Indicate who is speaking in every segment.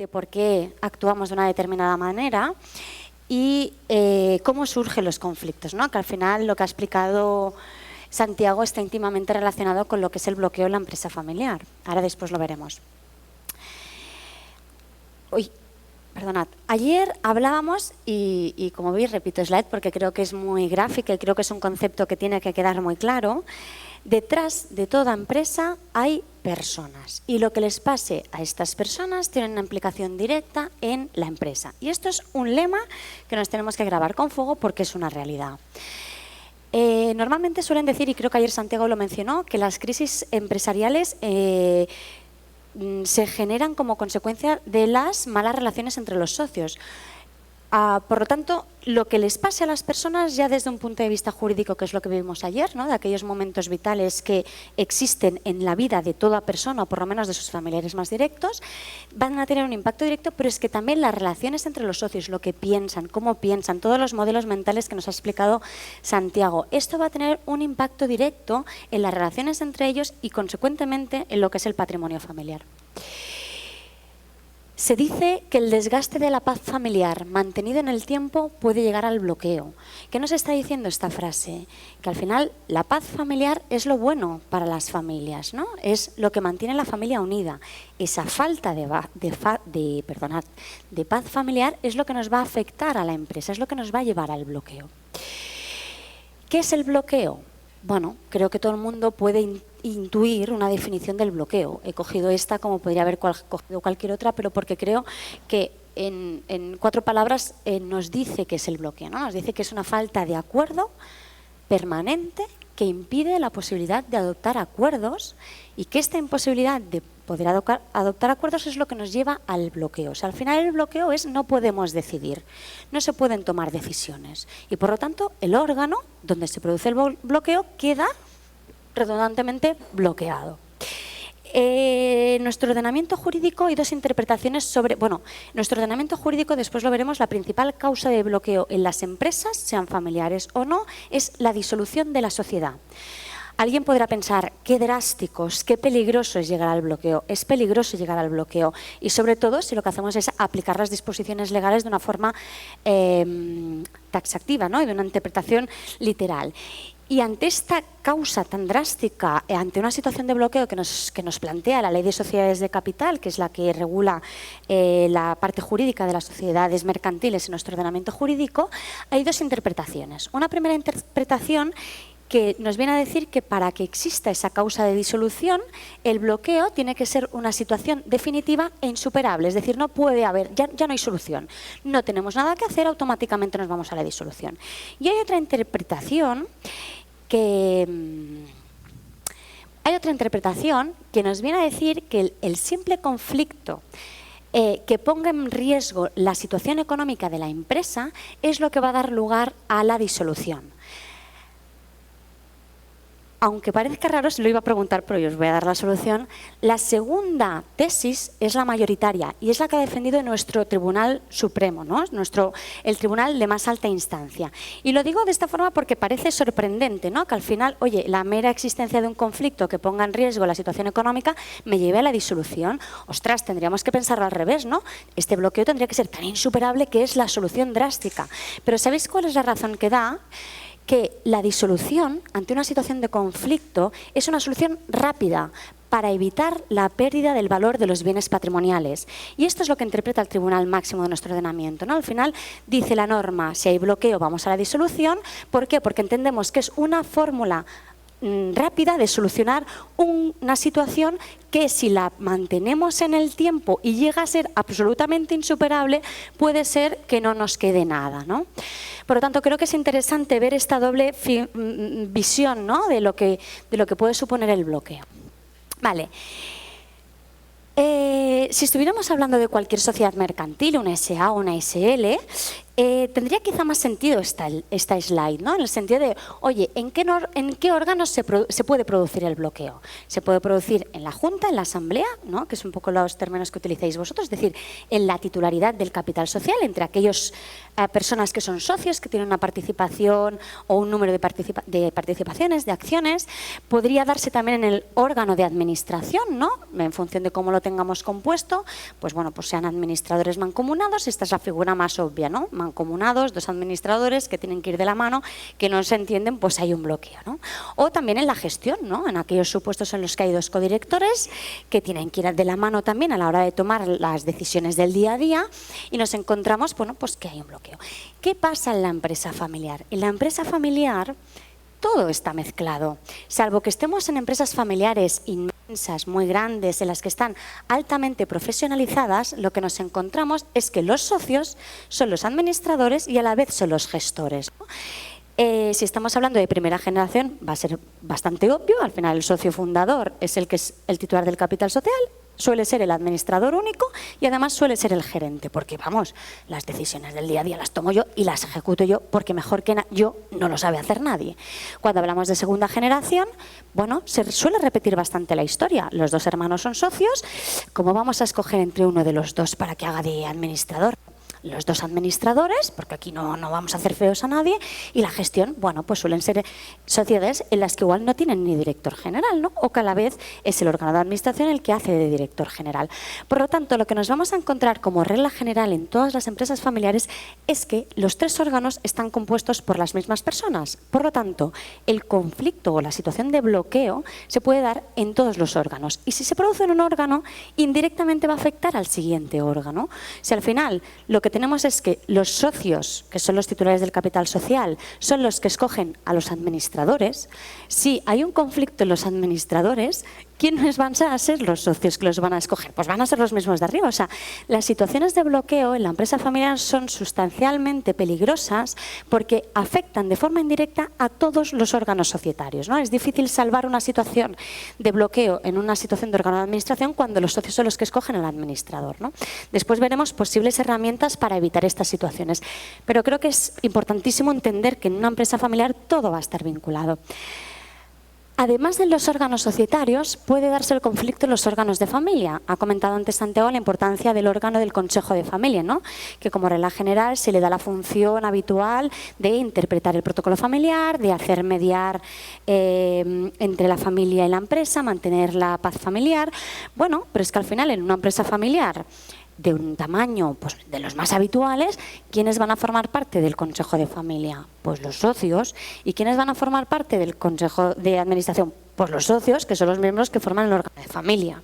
Speaker 1: de por qué actuamos de una determinada manera y cómo surgen los conflictos, ¿no? Que al final lo que ha explicado Santiago está íntimamente relacionado con lo que es el bloqueo en la empresa familiar. Ahora después lo veremos. Perdonad, ayer hablábamos, y como veis repito slide porque creo que es muy gráfica y creo que es un concepto que tiene que quedar muy claro. Detrás de toda empresa hay personas y lo que les pase a estas personas tiene una implicación directa en la empresa. Y esto es un lema que nos tenemos que grabar con fuego porque es una realidad. Normalmente suelen decir, y creo que ayer Santiago lo mencionó, que las crisis empresariales se generan como consecuencia de las malas relaciones entre los socios. Por lo tanto, lo que les pase a las personas ya desde un punto de vista jurídico, que es lo que vimos ayer, ¿no? De aquellos momentos vitales que existen en la vida de toda persona o por lo menos de sus familiares más directos, van a tener un impacto directo, pero es que también las relaciones entre los socios, lo que piensan, cómo piensan, todos los modelos mentales que nos ha explicado Santiago, esto va a tener un impacto directo en las relaciones entre ellos y consecuentemente en lo que es el patrimonio familiar. Se dice que el desgaste de la paz familiar mantenido en el tiempo puede llegar al bloqueo. ¿Qué nos está diciendo esta frase? Que al final la paz familiar es lo bueno para las familias, ¿no? Es lo que mantiene la familia unida. Esa falta de paz familiar es lo que nos va a afectar a la empresa, es lo que nos va a llevar al bloqueo. ¿Qué es el bloqueo? Bueno, creo que todo el mundo puede intuir una definición del bloqueo. He cogido esta como podría haber cogido cualquier otra, pero porque creo que en 4 palabras nos dice qué es el bloqueo, ¿no? Nos dice que es una falta de acuerdo permanente que impide la posibilidad de adoptar acuerdos y que esta imposibilidad de poder adoptar acuerdos es lo que nos lleva al bloqueo. O sea, al final el bloqueo es no podemos decidir, no se pueden tomar decisiones y por lo tanto el órgano donde se produce el bloqueo queda redundantemente bloqueado. Nuestro ordenamiento jurídico hay 2 interpretaciones sobre, nuestro ordenamiento jurídico, después lo veremos, la principal causa de bloqueo en las empresas, sean familiares o no, es la disolución de la sociedad. Alguien podrá pensar, qué drásticos, qué peligroso es llegar al bloqueo. Es peligroso llegar al bloqueo y sobre todo si lo que hacemos es aplicar las disposiciones legales de una forma taxativa, ¿no? Y de una interpretación literal. Y ante esta causa tan drástica, ante una situación de bloqueo que nos plantea la Ley de Sociedades de Capital, que es la que regula la parte jurídica de las sociedades mercantiles en nuestro ordenamiento jurídico, hay 2 interpretaciones. Una primera interpretación que nos viene a decir que para que exista esa causa de disolución, el bloqueo tiene que ser una situación definitiva e insuperable, es decir, no puede haber, ya no hay solución, no tenemos nada que hacer, automáticamente nos vamos a la disolución. Y hay otra interpretación que nos viene a decir que el simple conflicto que ponga en riesgo la situación económica de la empresa es lo que va a dar lugar a la disolución. Aunque parezca raro, se lo iba a preguntar, pero yo os voy a dar la solución. La segunda tesis es la mayoritaria y es la que ha defendido nuestro Tribunal Supremo, ¿no? El tribunal de más alta instancia. Y lo digo de esta forma porque parece sorprendente, ¿no? Que al final, oye, la mera existencia de un conflicto que ponga en riesgo la situación económica me lleve a la disolución. Ostras, tendríamos que pensarlo al revés, ¿no? Este bloqueo tendría que ser tan insuperable que es la solución drástica. Pero ¿sabéis cuál es la razón que da? Que la disolución ante una situación de conflicto es una solución rápida para evitar la pérdida del valor de los bienes patrimoniales. Y esto es lo que interpreta el Tribunal Máximo de nuestro ordenamiento, ¿no? Al final dice la norma, si hay bloqueo vamos a la disolución. ¿Por qué? Porque entendemos que es una fórmula rápida de solucionar una situación que si la mantenemos en el tiempo y llega a ser absolutamente insuperable, puede ser que no nos quede nada, ¿no? Por lo tanto, creo que es interesante ver esta doble visión, ¿no? de lo que puede suponer el bloqueo. Vale. Si estuviéramos hablando de cualquier sociedad mercantil, una SA o una SL, tendría quizá más sentido esta slide, ¿no? En el sentido de, oye, ¿en qué órganos se puede producir el bloqueo? Se puede producir en la Junta, en la Asamblea, ¿no? Que es un poco los términos que utilizáis vosotros, es decir, en la titularidad del capital social, entre aquellas personas que son socios, que tienen una participación o un número de participaciones, de acciones. Podría darse también en el órgano de administración, ¿no? En función de cómo lo tengamos compuesto, pues bueno, pues sean administradores mancomunados, esta es la figura más obvia, ¿no? Mancomunados, dos administradores que tienen que ir de la mano, que no se entienden, pues hay un bloqueo, ¿no? O también en la gestión, ¿no? En aquellos supuestos en los que hay dos codirectores que tienen que ir de la mano también a la hora de tomar las decisiones del día a día y nos encontramos, bueno, pues que hay un bloqueo. ¿Qué pasa en la empresa familiar? En la empresa familiar todo está mezclado, salvo que estemos en empresas familiares inmensas, muy grandes, en las que están altamente profesionalizadas, lo que nos encontramos es que los socios son los administradores y a la vez son los gestores, ¿no? Si estamos hablando de primera generación, va a ser bastante obvio, al final el socio fundador es el que es el titular del capital social, suele ser el administrador único y además suele ser el gerente, porque vamos, las decisiones del día a día las tomo yo y las ejecuto yo, porque mejor que yo no lo sabe hacer nadie. Cuando hablamos de segunda generación, bueno, se suele repetir bastante la historia. Los dos hermanos son socios, ¿cómo vamos a escoger entre uno de los dos para que haga de administrador? Los dos administradores, porque aquí no vamos a hacer feos a nadie, y la gestión, bueno, pues suelen ser sociedades en las que igual no tienen ni director general, ¿no? O que a la vez es el órgano de administración el que hace de director general. Por lo tanto, lo que nos vamos a encontrar como regla general en todas las empresas familiares es que los tres órganos están compuestos por las mismas personas. Por lo tanto, el conflicto o la situación de bloqueo se puede dar en todos los órganos. Y si se produce en un órgano, indirectamente va a afectar al siguiente órgano. Si al final lo que tenemos es que los socios, que son los titulares del capital social, son los que escogen a los administradores. Si hay un conflicto en los administradores, ¿quiénes van a ser los socios que los van a escoger? Pues van a ser los mismos de arriba. O sea, las situaciones de bloqueo en la empresa familiar son sustancialmente peligrosas porque afectan de forma indirecta a todos los órganos societarios, ¿no? Es difícil salvar una situación de bloqueo en una situación de órgano de administración cuando los socios son los que escogen al administrador, ¿no? Después veremos posibles herramientas para evitar estas situaciones. Pero creo que es importantísimo entender que en una empresa familiar todo va a estar vinculado. Además de los órganos societarios, puede darse el conflicto en los órganos de familia. Ha comentado antes Santiago la importancia del órgano del Consejo de Familia, ¿no? Que como regla general se le da la función habitual de interpretar el protocolo familiar, de hacer mediar entre la familia y la empresa, mantener la paz familiar. Bueno, pero es que al final en una empresa familiar de un tamaño pues, de los más habituales, ¿quiénes van a formar parte del Consejo de Familia? Pues los socios. ¿Y quiénes van a formar parte del Consejo de Administración? Pues los socios, que son los miembros que forman el órgano de familia.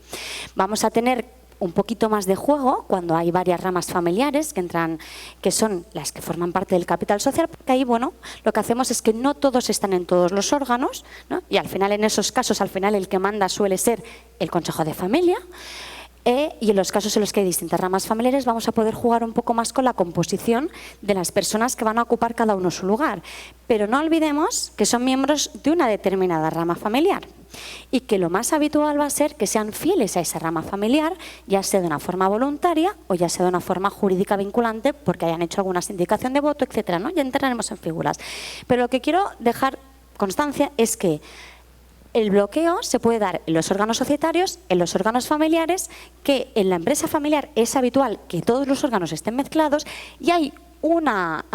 Speaker 1: Vamos a tener un poquito más de juego cuando hay varias ramas familiares que entran, que son las que forman parte del capital social, porque ahí, bueno, lo que hacemos es que no todos están en todos los órganos, ¿no? Y al final, en esos casos, al final el que manda suele ser el Consejo de Familia. Y en los casos en los que hay distintas ramas familiares vamos a poder jugar un poco más con la composición de las personas que van a ocupar cada uno su lugar. Pero no olvidemos que son miembros de una determinada rama familiar y que lo más habitual va a ser que sean fieles a esa rama familiar, ya sea de una forma voluntaria o ya sea de una forma jurídica vinculante porque hayan hecho alguna sindicación de voto, etcétera, ¿no? Ya entraremos en figuras. Pero lo que quiero dejar constancia es que el bloqueo se puede dar en los órganos societarios, en los órganos familiares, que en la empresa familiar es habitual que todos los órganos estén mezclados y hay una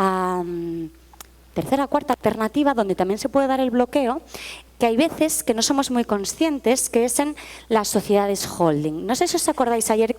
Speaker 1: tercera o cuarta alternativa donde también se puede dar el bloqueo, que hay veces que no somos muy conscientes, que es en las sociedades holding. No sé si os acordáis ayer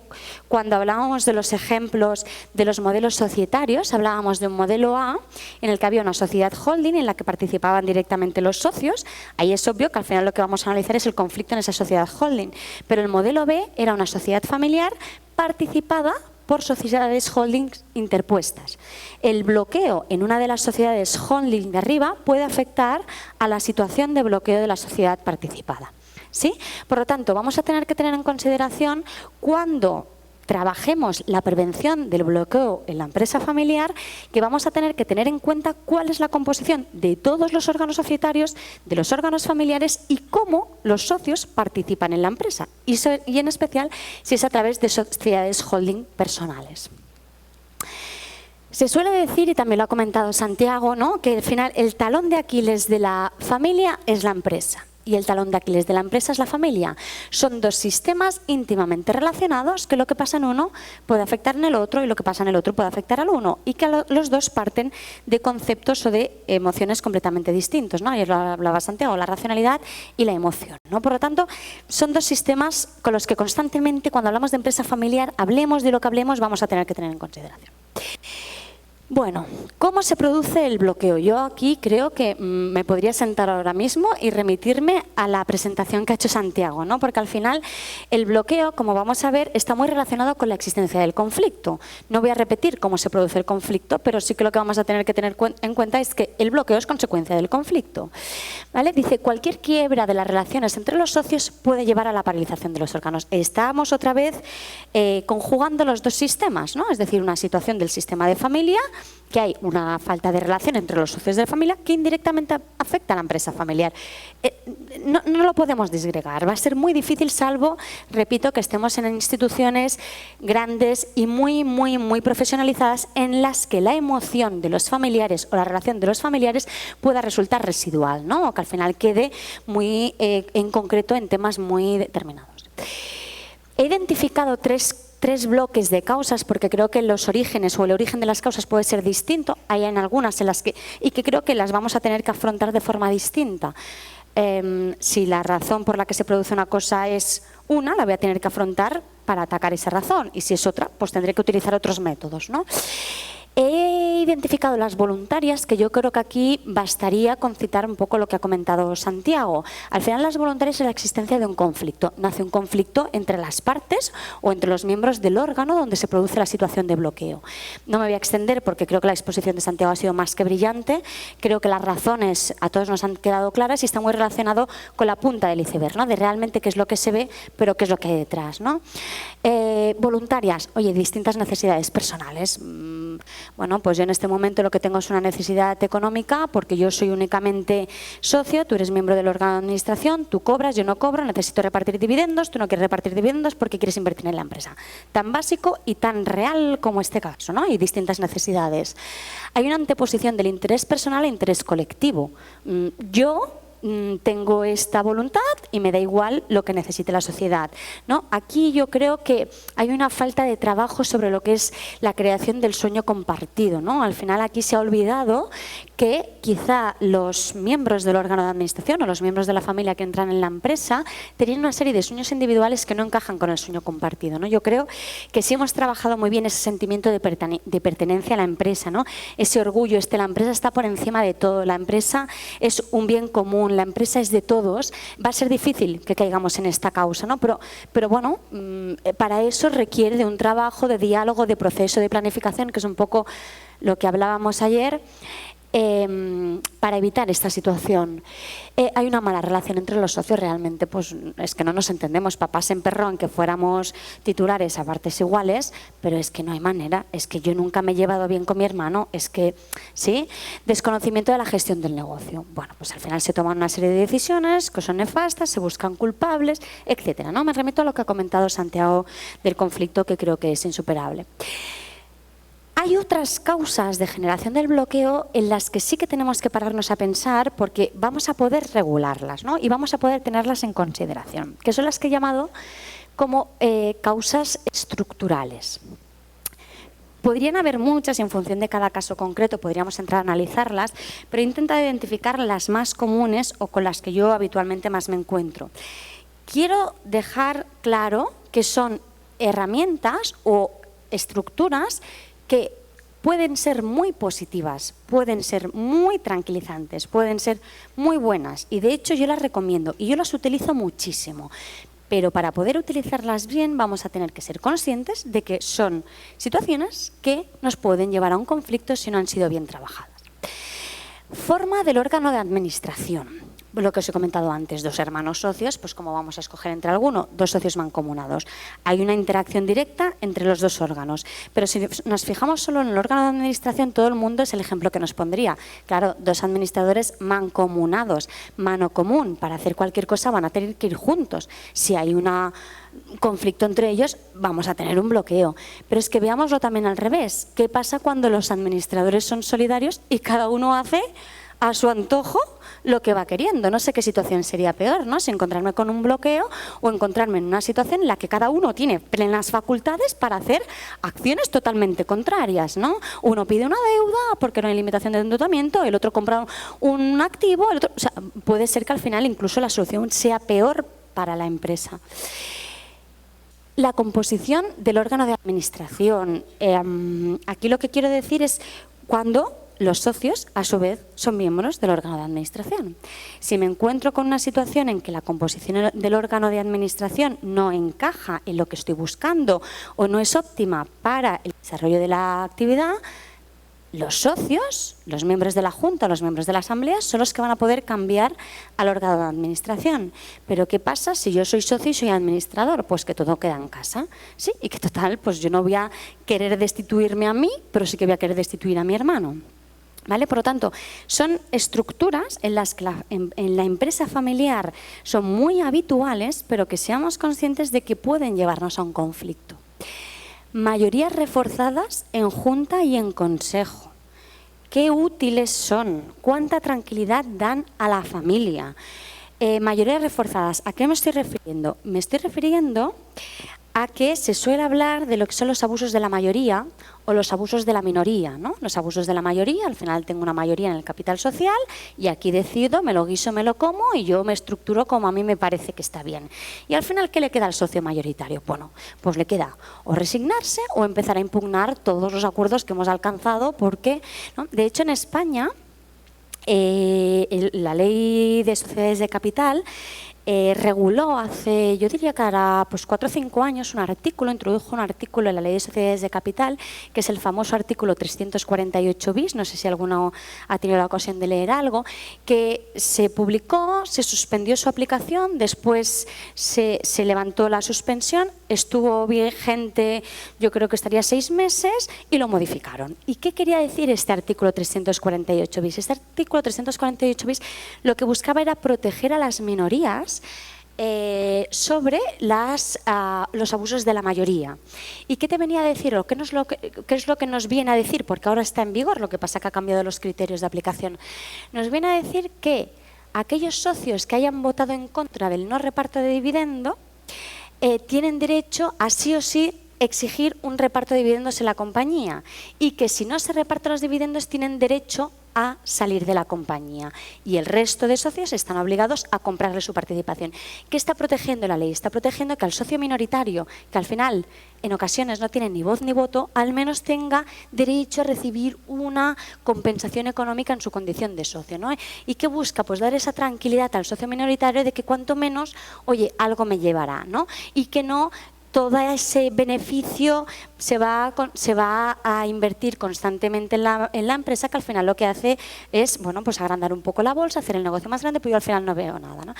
Speaker 1: cuando hablábamos de los ejemplos de los modelos societarios, hablábamos de un modelo A en el que había una sociedad holding en la que participaban directamente los socios. Ahí es obvio que al final lo que vamos a analizar es el conflicto en esa sociedad holding. Pero el modelo B era una sociedad familiar participada por sociedades holding interpuestas. El bloqueo en una de las sociedades holding de arriba puede afectar a la situación de bloqueo de la sociedad participada, ¿sí? Por lo tanto, vamos a tener que tener en consideración cuando trabajemos la prevención del bloqueo en la empresa familiar, que vamos a tener que tener en cuenta cuál es la composición de todos los órganos societarios, de los órganos familiares y cómo los socios participan en la empresa. Y en especial si es a través de sociedades holding personales. Se suele decir, y también lo ha comentado Santiago, ¿no?, que al final el talón de Aquiles de la familia es la empresa y el talón de Aquiles de la empresa es la familia. Son dos sistemas íntimamente relacionados que lo que pasa en uno puede afectar en el otro y lo que pasa en el otro puede afectar al uno, y que los dos parten de conceptos o de emociones completamente distintos, ¿no? Ayer lo hablaba Santiago, la racionalidad y la emoción, ¿no? Por lo tanto, son dos sistemas con los que constantemente, cuando hablamos de empresa familiar, hablemos de lo que hablemos, vamos a tener que tener en consideración. Bueno, ¿cómo se produce el bloqueo? Yo aquí creo que me podría sentar ahora mismo y remitirme a la presentación que ha hecho Santiago, ¿no? Porque al final el bloqueo, como vamos a ver, está muy relacionado con la existencia del conflicto. No voy a repetir cómo se produce el conflicto, pero sí que lo que vamos a tener que tener en cuenta es que el bloqueo es consecuencia del conflicto, ¿vale? Dice, cualquier quiebra de las relaciones entre los socios puede llevar a la paralización de los órganos. Estamos otra vez conjugando los dos sistemas, ¿no? Es decir, una situación del sistema de familia, que hay una falta de relación entre los socios de la familia que indirectamente afecta a la empresa familiar. No lo podemos disgregar, va a ser muy difícil, salvo, repito, que estemos en instituciones grandes y muy profesionalizadas en las que la emoción de los familiares o la relación de los familiares pueda resultar residual, ¿no? O que al final quede muy en concreto en temas muy determinados. He identificado tres bloques de causas, porque creo que los orígenes o el origen de las causas puede ser distinto. Hay en algunas en las que creo que las vamos a tener que afrontar de forma distinta. Si la razón por la que se produce una cosa es una, la voy a tener que afrontar para atacar esa razón, y si es otra, pues tendré que utilizar otros métodos, ¿no? He identificado las voluntarias, que yo creo que aquí bastaría con citar un poco lo que ha comentado Santiago. Al final, las voluntarias es la existencia de un conflicto. Nace un conflicto entre las partes o entre los miembros del órgano donde se produce la situación de bloqueo. No me voy a extender porque creo que la exposición de Santiago ha sido más que brillante. Creo que las razones a todos nos han quedado claras y está muy relacionado con la punta del iceberg, ¿no? De realmente qué es lo que se ve, pero qué es lo que hay detrás, ¿no? Voluntarias, oye, distintas necesidades personales. Bueno, pues yo en este momento lo que tengo es una necesidad económica porque yo soy únicamente socio, tú eres miembro del órgano de administración, tú cobras, yo no cobro, necesito repartir dividendos, tú no quieres repartir dividendos porque quieres invertir en la empresa. Tan básico y tan real como este caso, ¿no? Y distintas necesidades. Hay una anteposición del interés personal e interés colectivo. Yo tengo esta voluntad y me da igual lo que necesite la sociedad, ¿no? Aquí yo creo que hay una falta de trabajo sobre lo que es la creación del sueño compartido, ¿no? Al final aquí se ha olvidado que quizá los miembros del órgano de administración o los miembros de la familia que entran en la empresa tenían una serie de sueños individuales que no encajan con el sueño compartido, ¿no? Yo creo que sí hemos trabajado muy bien ese sentimiento de pertenencia a la empresa, ¿no? Ese orgullo, la empresa está por encima de todo, la empresa es un bien común, la empresa es de todos. Va a ser difícil que caigamos en esta causa, ¿no? Pero bueno, para eso requiere de un trabajo, de diálogo, de proceso, de planificación, que es un poco lo que hablábamos ayer, para evitar esta situación. Hay una mala relación entre los socios, realmente, pues es que no nos entendemos. Papá se emperró en que fuéramos titulares a partes iguales, pero es que no hay manera, es que yo nunca me he llevado bien con mi hermano, es que, ¿sí? Desconocimiento de la gestión del negocio. Bueno, pues al final se toman una serie de decisiones que son nefastas, se buscan culpables, etcétera, ¿no? Me remito a lo que ha comentado Santiago del conflicto, que creo que es insuperable. Hay otras causas de generación del bloqueo en las que sí que tenemos que pararnos a pensar porque vamos a poder regularlas, ¿no? Y vamos a poder tenerlas en consideración, que son las que he llamado como causas estructurales. Podrían haber muchas y en función de cada caso concreto podríamos entrar a analizarlas, pero he intentado identificar las más comunes o con las que yo habitualmente más me encuentro. Quiero dejar claro que son herramientas o estructuras que pueden ser muy positivas, pueden ser muy tranquilizantes, pueden ser muy buenas y de hecho yo las recomiendo y yo las utilizo muchísimo. Pero para poder utilizarlas bien vamos a tener que ser conscientes de que son situaciones que nos pueden llevar a un conflicto si no han sido bien trabajadas. Forma del órgano de administración. Lo que os he comentado antes, dos hermanos socios, pues ¿cómo vamos a escoger entre alguno? Dos socios mancomunados. Hay una interacción directa entre los dos órganos, pero si nos fijamos solo en el órgano de administración, todo el mundo es el ejemplo que nos pondría. Claro, dos administradores mancomunados, mano común, para hacer cualquier cosa van a tener que ir juntos. Si hay una conflicto entre ellos, vamos a tener un bloqueo. Pero es que veámoslo también al revés. ¿Qué pasa cuando los administradores son solidarios y cada uno hace a su antojo lo que va queriendo? No sé qué situación sería peor, ¿no? Si encontrarme con un bloqueo o encontrarme en una situación en la que cada uno tiene plenas facultades para hacer acciones totalmente contrarias, ¿no? Uno pide una deuda porque no hay limitación de endeudamiento, el otro compra un activo, el otro, o sea, puede ser que al final incluso la solución sea peor para la empresa. La composición del órgano de administración. Aquí lo que quiero decir es cuando los socios, a su vez, son miembros del órgano de administración. Si me encuentro con una situación en que la composición del órgano de administración no encaja en lo que estoy buscando o no es óptima para el desarrollo de la actividad, los socios, los miembros de la Junta, los miembros de la Asamblea, son los que van a poder cambiar al órgano de administración. Pero ¿qué pasa si yo soy socio y soy administrador? Pues que todo queda en casa, ¿sí? Y que total, pues yo no voy a querer destituirme a mí, pero sí que voy a querer destituir a mi hermano. ¿Vale? Por lo tanto, son estructuras en las que en la empresa familiar son muy habituales, pero que seamos conscientes de que pueden llevarnos a un conflicto. Mayorías reforzadas en junta y en consejo. ¿Qué útiles son? ¿Cuánta tranquilidad dan a la familia? Mayorías reforzadas, ¿a qué me estoy refiriendo? Me estoy refiriendo a que se suele hablar de lo que son los abusos de la mayoría o los abusos de la minoría, ¿no? Los abusos de la mayoría, al final tengo una mayoría en el capital social y aquí decido, me lo guiso, me lo como y yo me estructuro como a mí me parece que está bien. Y al final, ¿qué le queda al socio mayoritario? Bueno, pues le queda o resignarse o empezar a impugnar todos los acuerdos que hemos alcanzado porque, ¿no? De hecho, en España, la ley de sociedades de capital reguló hace, yo diría que ahora pues 4 o 5 años, introdujo un artículo en la Ley de Sociedades de Capital, que es el famoso artículo 348 bis, no sé si alguno ha tenido la ocasión de leer algo, que se publicó, se suspendió su aplicación, después se levantó la suspensión, estuvo vigente, yo creo que estaría 6 meses y lo modificaron. ¿Y qué quería decir este artículo 348 bis? Este artículo 348 bis lo que buscaba era proteger a las minorías sobre los abusos de la mayoría. ¿Y qué te venía a decir o qué es lo que nos viene a decir? Porque ahora está en vigor, lo que pasa que ha cambiado los criterios de aplicación. Nos viene a decir que aquellos socios que hayan votado en contra del no reparto de dividendo tienen derecho a sí o sí exigir un reparto de dividendos en la compañía y que si no se reparten los dividendos tienen derecho a salir de la compañía y el resto de socios están obligados a comprarle su participación. ¿Qué está protegiendo la ley? Está protegiendo que al socio minoritario, que al final en ocasiones no tiene ni voz ni voto, al menos tenga derecho a recibir una compensación económica en su condición de socio, ¿no? ¿Y qué busca? Pues dar esa tranquilidad al socio minoritario de que cuanto menos, oye, algo me llevará, ¿no? Y que no todo ese beneficio se va a invertir constantemente en la empresa, que al final lo que hace es, bueno, pues agrandar un poco la bolsa, hacer el negocio más grande, pero yo al final no veo nada, ¿no?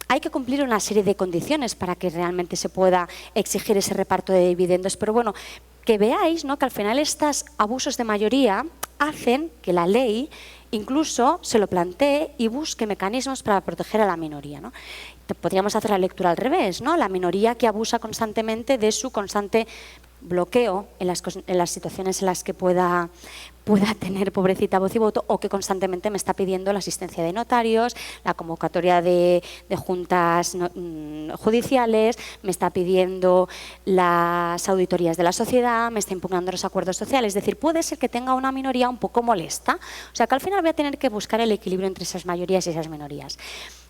Speaker 1: Hay que cumplir una serie de condiciones para que realmente se pueda exigir ese reparto de dividendos, pero bueno, que veáis, ¿no?, que al final estos abusos de mayoría hacen que la ley incluso se lo plantee y busque mecanismos para proteger a la minoría, ¿no? Podríamos hacer la lectura al revés, ¿no? La minoría que abusa constantemente de su constante bloqueo en las situaciones en las que pueda tener, pobrecita, voz y voto, o que constantemente me está pidiendo la asistencia de notarios, la convocatoria de juntas judiciales, me está pidiendo las auditorías de la sociedad, me está impugnando los acuerdos sociales. Es decir, puede ser que tenga una minoría un poco molesta. O sea, que al final voy a tener que buscar el equilibrio entre esas mayorías y esas minorías.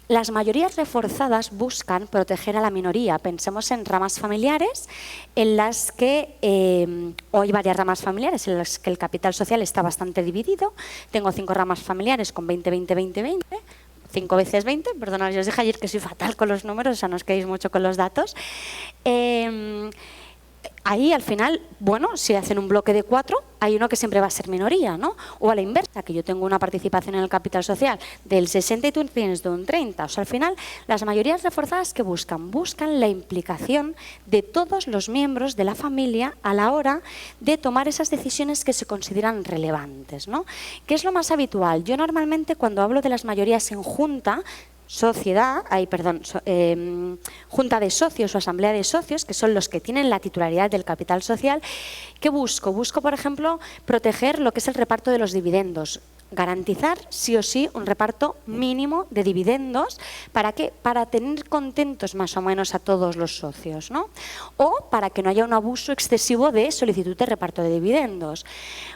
Speaker 1: Las mayorías reforzadas buscan proteger a la minoría. Pensemos en ramas familiares en las que hoy hay varias ramas familiares en las que el capital social está bastante dividido. Tengo 5 ramas familiares con 20, 20, 20, 20. 5 veces 20, perdonad, yo os dije ayer que soy fatal con los números, o sea, no os quedéis mucho con los datos. Ahí al final, bueno, si hacen un bloque de 4, hay uno que siempre va a ser minoría, ¿no? O a la inversa, que yo tengo una participación en el capital social del 60 y tú tienes de un 30. O sea, al final, las mayorías reforzadas que buscan la implicación de todos los miembros de la familia a la hora de tomar esas decisiones que se consideran relevantes, ¿no? ¿Qué es lo más habitual? Yo normalmente cuando hablo de las mayorías en junta, junta de socios o asamblea de socios, que son los que tienen la titularidad del capital social. ¿Qué busco? Busco, por ejemplo, proteger lo que es el reparto de los dividendos. Garantizar sí o sí un reparto mínimo de dividendos. ¿Para qué? Para tener contentos más o menos a todos los socios, ¿no? O para que no haya un abuso excesivo de solicitud de reparto de dividendos.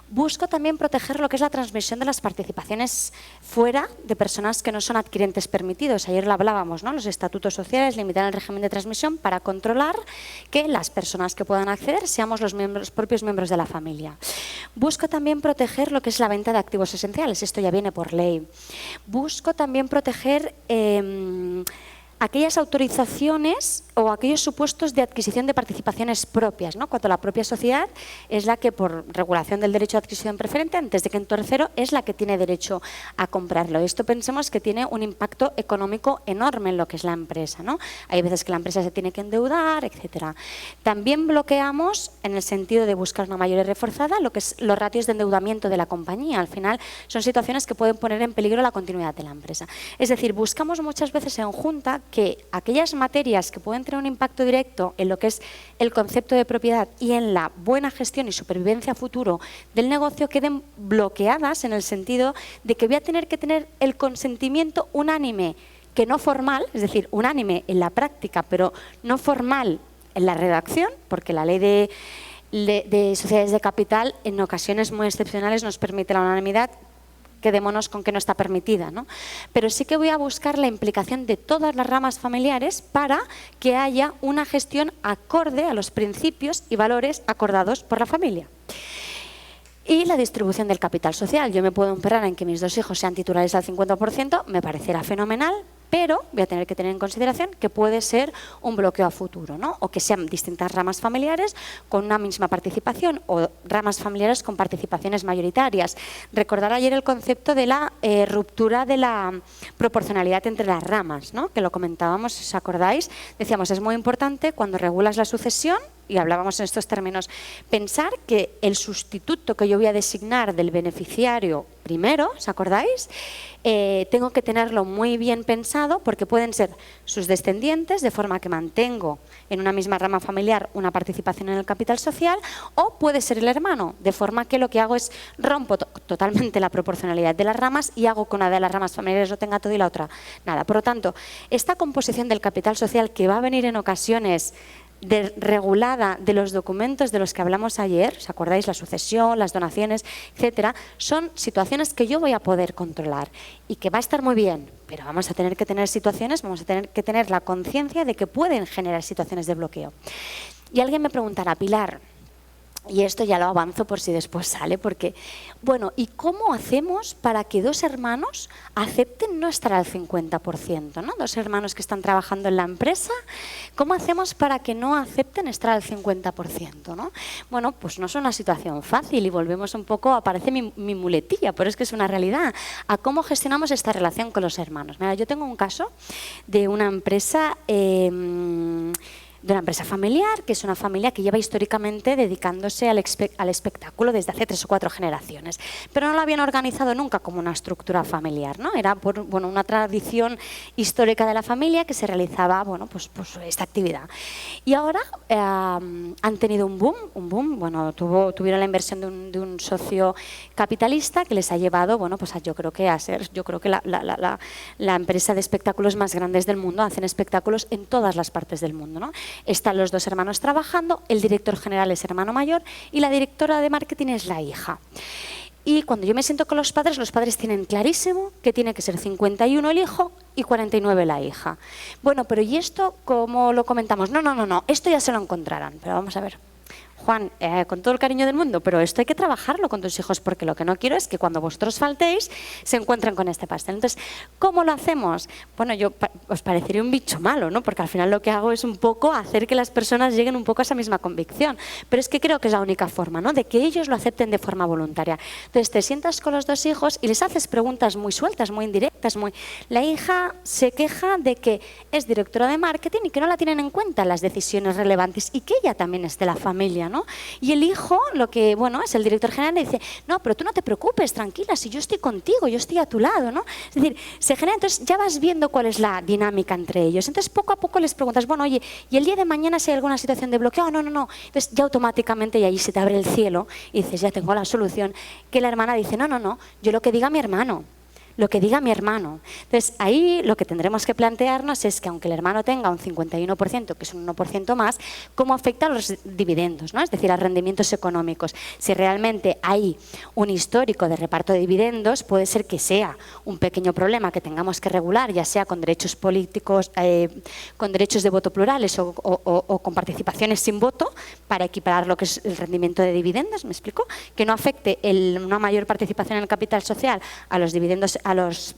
Speaker 1: Busco también proteger lo que es la transmisión de las participaciones fuera de personas que no son adquirentes permitidos. Ayer lo hablábamos, ¿no? Los estatutos sociales limitan el régimen de transmisión para controlar que las personas que puedan acceder seamos los propios miembros de la familia. Busco también proteger lo que es la venta de activos esenciales. Esto ya viene por ley. Busco también proteger aquellas autorizaciones o aquellos supuestos de adquisición de participaciones propias, ¿no? Cuando la propia sociedad es la que, por regulación del derecho de adquisición preferente, antes de que en tercero, es la que tiene derecho a comprarlo. Esto pensemos que tiene un impacto económico enorme en lo que es la empresa, ¿no? Hay veces que la empresa se tiene que endeudar, etcétera. También bloqueamos, en el sentido de buscar una mayoría reforzada, lo que es los ratios de endeudamiento de la compañía. Al final, son situaciones que pueden poner en peligro la continuidad de la empresa. Es decir, buscamos muchas veces en junta que aquellas materias que pueden tener un impacto directo en lo que es el concepto de propiedad y en la buena gestión y supervivencia futuro del negocio queden bloqueadas, en el sentido de que voy a tener que tener el consentimiento unánime, que no formal, es decir, unánime en la práctica, pero no formal en la redacción, porque la ley de sociedades de capital en ocasiones muy excepcionales nos permite la unanimidad. Quedémonos con que no está permitida, ¿no? Pero sí que voy a buscar la implicación de todas las ramas familiares para que haya una gestión acorde a los principios y valores acordados por la familia. Y la distribución del capital social. Yo me puedo emperrar en que mis dos hijos sean titulares al 50%, me parecerá fenomenal, pero voy a tener que tener en consideración que puede ser un bloqueo a futuro, ¿no? O que sean distintas ramas familiares con una misma participación o ramas familiares con participaciones mayoritarias. Recordar ayer el concepto de la ruptura de la proporcionalidad entre las ramas, ¿no? Que lo comentábamos, si os acordáis. Decíamos, es muy importante cuando regulas la sucesión, y hablábamos en estos términos, pensar que el sustituto que yo voy a designar del beneficiario primero, ¿os acordáis? Tengo que tenerlo muy bien pensado, porque pueden ser sus descendientes, de forma que mantengo en una misma rama familiar una participación en el capital social, o puede ser el hermano, de forma que lo que hago es rompo totalmente la proporcionalidad de las ramas y hago que una de las ramas familiares lo tenga todo y la otra nada. Por lo tanto, esta composición del capital social, que va a venir en ocasiones regulada de los documentos de los que hablamos ayer, ¿os acordáis? La sucesión, las donaciones, etcétera, son situaciones que yo voy a poder controlar y que va a estar muy bien, pero vamos a tener que tener situaciones, vamos a tener que tener la conciencia de que pueden generar situaciones de bloqueo. Y alguien me preguntará, Pilar, y esto ya lo avanzo por si después sale, porque, bueno, ¿y cómo hacemos para que dos hermanos acepten no estar al 50%, ¿no? Dos hermanos que están trabajando en la empresa, ¿cómo hacemos para que no acepten estar al 50%, ¿no? Bueno, pues no es una situación fácil y volvemos un poco, aparece mi muletilla, pero es que es una realidad, a cómo gestionamos esta relación con los hermanos. Mira, yo tengo un caso de una empresa familiar, que es una familia que lleva históricamente dedicándose al espectáculo desde hace 3 o 4 generaciones, pero no lo habían organizado nunca como una estructura familiar, ¿no? Era por, bueno, una tradición histórica de la familia que se realizaba, bueno, pues esta actividad. Y ahora han tenido un boom, bueno, tuvieron la inversión de un socio capitalista que les ha llevado, bueno, pues yo creo que la empresa de espectáculos más grandes del mundo. Hacen espectáculos en todas las partes del mundo, ¿no? Están los dos hermanos trabajando, el director general es hermano mayor y la directora de marketing es la hija. Y cuando yo me siento con los padres tienen clarísimo que tiene que ser 51 el hijo y 49 la hija. Bueno, pero ¿y esto cómo lo comentamos? No, esto ya se lo encontrarán, pero vamos a ver. Juan, con todo el cariño del mundo, pero esto hay que trabajarlo con tus hijos, porque lo que no quiero es que cuando vosotros faltéis se encuentren con este pastel. Entonces, ¿cómo lo hacemos? Bueno, os parecería un bicho malo, ¿no? Porque al final lo que hago es un poco hacer que las personas lleguen un poco a esa misma convicción. Pero es que creo que es la única forma, ¿no? De que ellos lo acepten de forma voluntaria. Entonces, te sientas con los dos hijos y les haces preguntas muy sueltas, muy indirectas. La hija se queja de que es directora de marketing y que no la tienen en cuenta las decisiones relevantes y que ella también es de la familia, ¿no? ¿no? Y el hijo, lo que, bueno, es el director general, le dice, no, pero tú no te preocupes, tranquila, si yo estoy contigo, yo estoy a tu lado, ¿no? Es decir, se genera, entonces ya vas viendo cuál es la dinámica entre ellos. Entonces poco a poco les preguntas, bueno, oye, ¿y el día de mañana si hay alguna situación de bloqueo? No, no, no. Entonces ya automáticamente y ahí se te abre el cielo y dices, ya tengo la solución. Que la hermana dice, no, no, no, yo lo que diga mi hermano. Lo que diga mi hermano. Entonces, ahí lo que tendremos que plantearnos es que aunque el hermano tenga un 51%, que es un 1% más, ¿cómo afecta a los dividendos, ¿no? Es decir, a rendimientos económicos? Si realmente hay un histórico de reparto de dividendos, puede ser que sea un pequeño problema que tengamos que regular, ya sea con derechos políticos, con derechos de voto plurales o con participaciones sin voto, para equiparar lo que es el rendimiento de dividendos, ¿me explico? Que no afecte una mayor participación en el capital social a los dividendos, a los,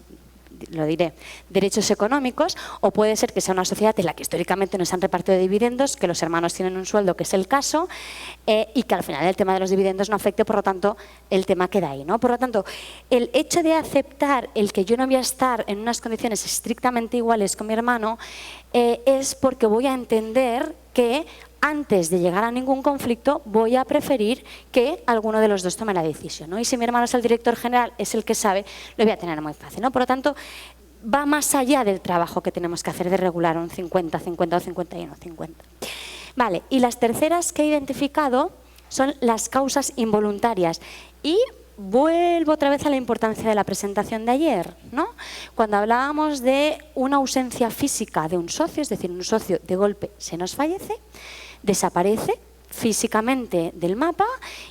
Speaker 1: lo diré, derechos económicos, o puede ser que sea una sociedad en la que históricamente no se han repartido dividendos, que los hermanos tienen un sueldo, que es el caso, y que al final el tema de los dividendos no afecte, por lo tanto, el tema queda ahí, ¿no? Por lo tanto, el hecho de aceptar el que yo no voy a estar en unas condiciones estrictamente iguales con mi hermano es porque voy a entender que antes de llegar a ningún conflicto voy a preferir que alguno de los dos tome la decisión, ¿no? Y si mi hermano es el director general, es el que sabe, lo voy a tener muy fácil, ¿no? Por lo tanto, va más allá del trabajo que tenemos que hacer de regular un 50-50 o 51-50. Vale, y las terceras que he identificado son las causas involuntarias. Y vuelvo otra vez a la importancia de la presentación de ayer, ¿no? Cuando hablábamos de una ausencia física de un socio, es decir, un socio de golpe se nos fallece, desaparece físicamente del mapa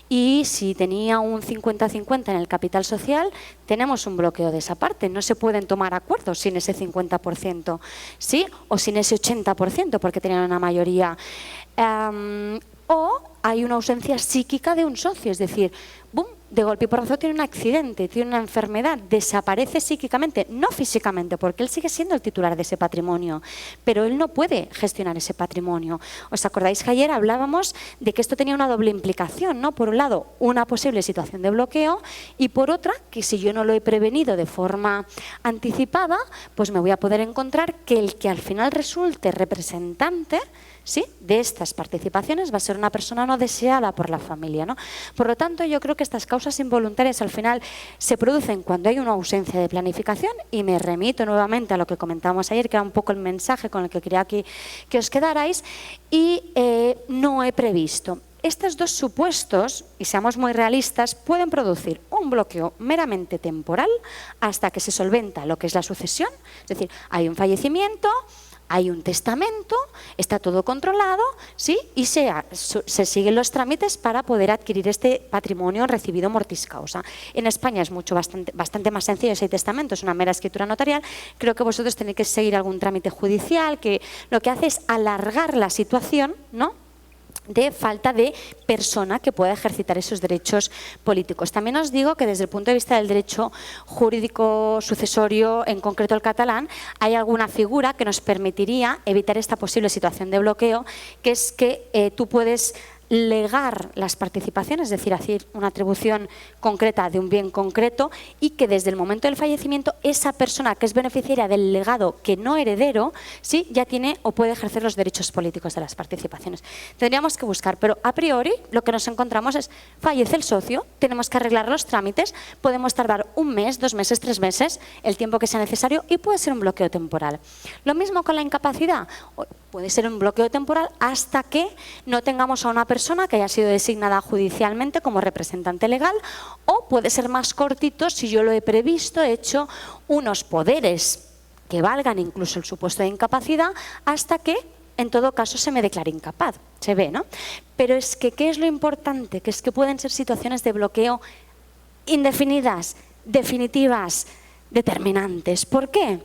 Speaker 1: y si tenía un 50-50 en el capital social, tenemos un bloqueo de esa parte. No se pueden tomar acuerdos sin ese 50%, ¿sí? O sin ese 80% porque tenían una mayoría. O hay una ausencia psíquica de un socio, es decir, ¡bum!, de golpe y porrazo tiene un accidente, tiene una enfermedad, desaparece psíquicamente, no físicamente, porque él sigue siendo el titular de ese patrimonio, pero él no puede gestionar ese patrimonio. ¿Os acordáis que ayer hablábamos de que esto tenía una doble implicación, ¿no? Por un lado, una posible situación de bloqueo y por otra, que si yo no lo he prevenido de forma anticipada, pues me voy a poder encontrar que el que al final resulte representante, ¿sí?, de estas participaciones va a ser una persona no deseada por la familia, ¿no? Por lo tanto, yo creo que estas causas involuntarias al final se producen cuando hay una ausencia de planificación y me remito nuevamente a lo que comentábamos ayer, que era un poco el mensaje con el que quería que os quedarais, y no he previsto. Estos dos supuestos, y seamos muy realistas, pueden producir un bloqueo meramente temporal hasta que se solventa lo que es la sucesión, es decir, hay un fallecimiento, hay un testamento, está todo controlado, ¿sí? Y se siguen los trámites para poder adquirir este patrimonio recibido mortis causa. En España es bastante más sencillo ese testamento, es una mera escritura notarial. Creo que vosotros tenéis que seguir algún trámite judicial que lo que hace es alargar la situación, ¿no?, de falta de persona que pueda ejercitar esos derechos políticos. También os digo que desde el punto de vista del derecho jurídico sucesorio, en concreto el catalán, hay alguna figura que nos permitiría evitar esta posible situación de bloqueo, que es que tú puedes legar las participaciones, es decir, hacer una atribución concreta de un bien concreto y que desde el momento del fallecimiento esa persona que es beneficiaria del legado que no heredero, ¿sí?, ya tiene o puede ejercer los derechos políticos de las participaciones. Tendríamos que buscar, pero a priori lo que nos encontramos es fallece el socio, tenemos que arreglar los trámites, podemos tardar 1 mes, 2 meses, 3 meses, el tiempo que sea necesario y puede ser un bloqueo temporal. Lo mismo con la incapacidad, puede ser un bloqueo temporal hasta que no tengamos a una persona que haya sido designada judicialmente como representante legal, o puede ser más cortito si yo lo he previsto, he hecho unos poderes que valgan incluso el supuesto de incapacidad hasta que en todo caso se me declare incapaz. Se ve, ¿no? Pero es que, ¿qué es lo importante? Que es que pueden ser situaciones de bloqueo indefinidas, definitivas, determinantes. ¿Por qué?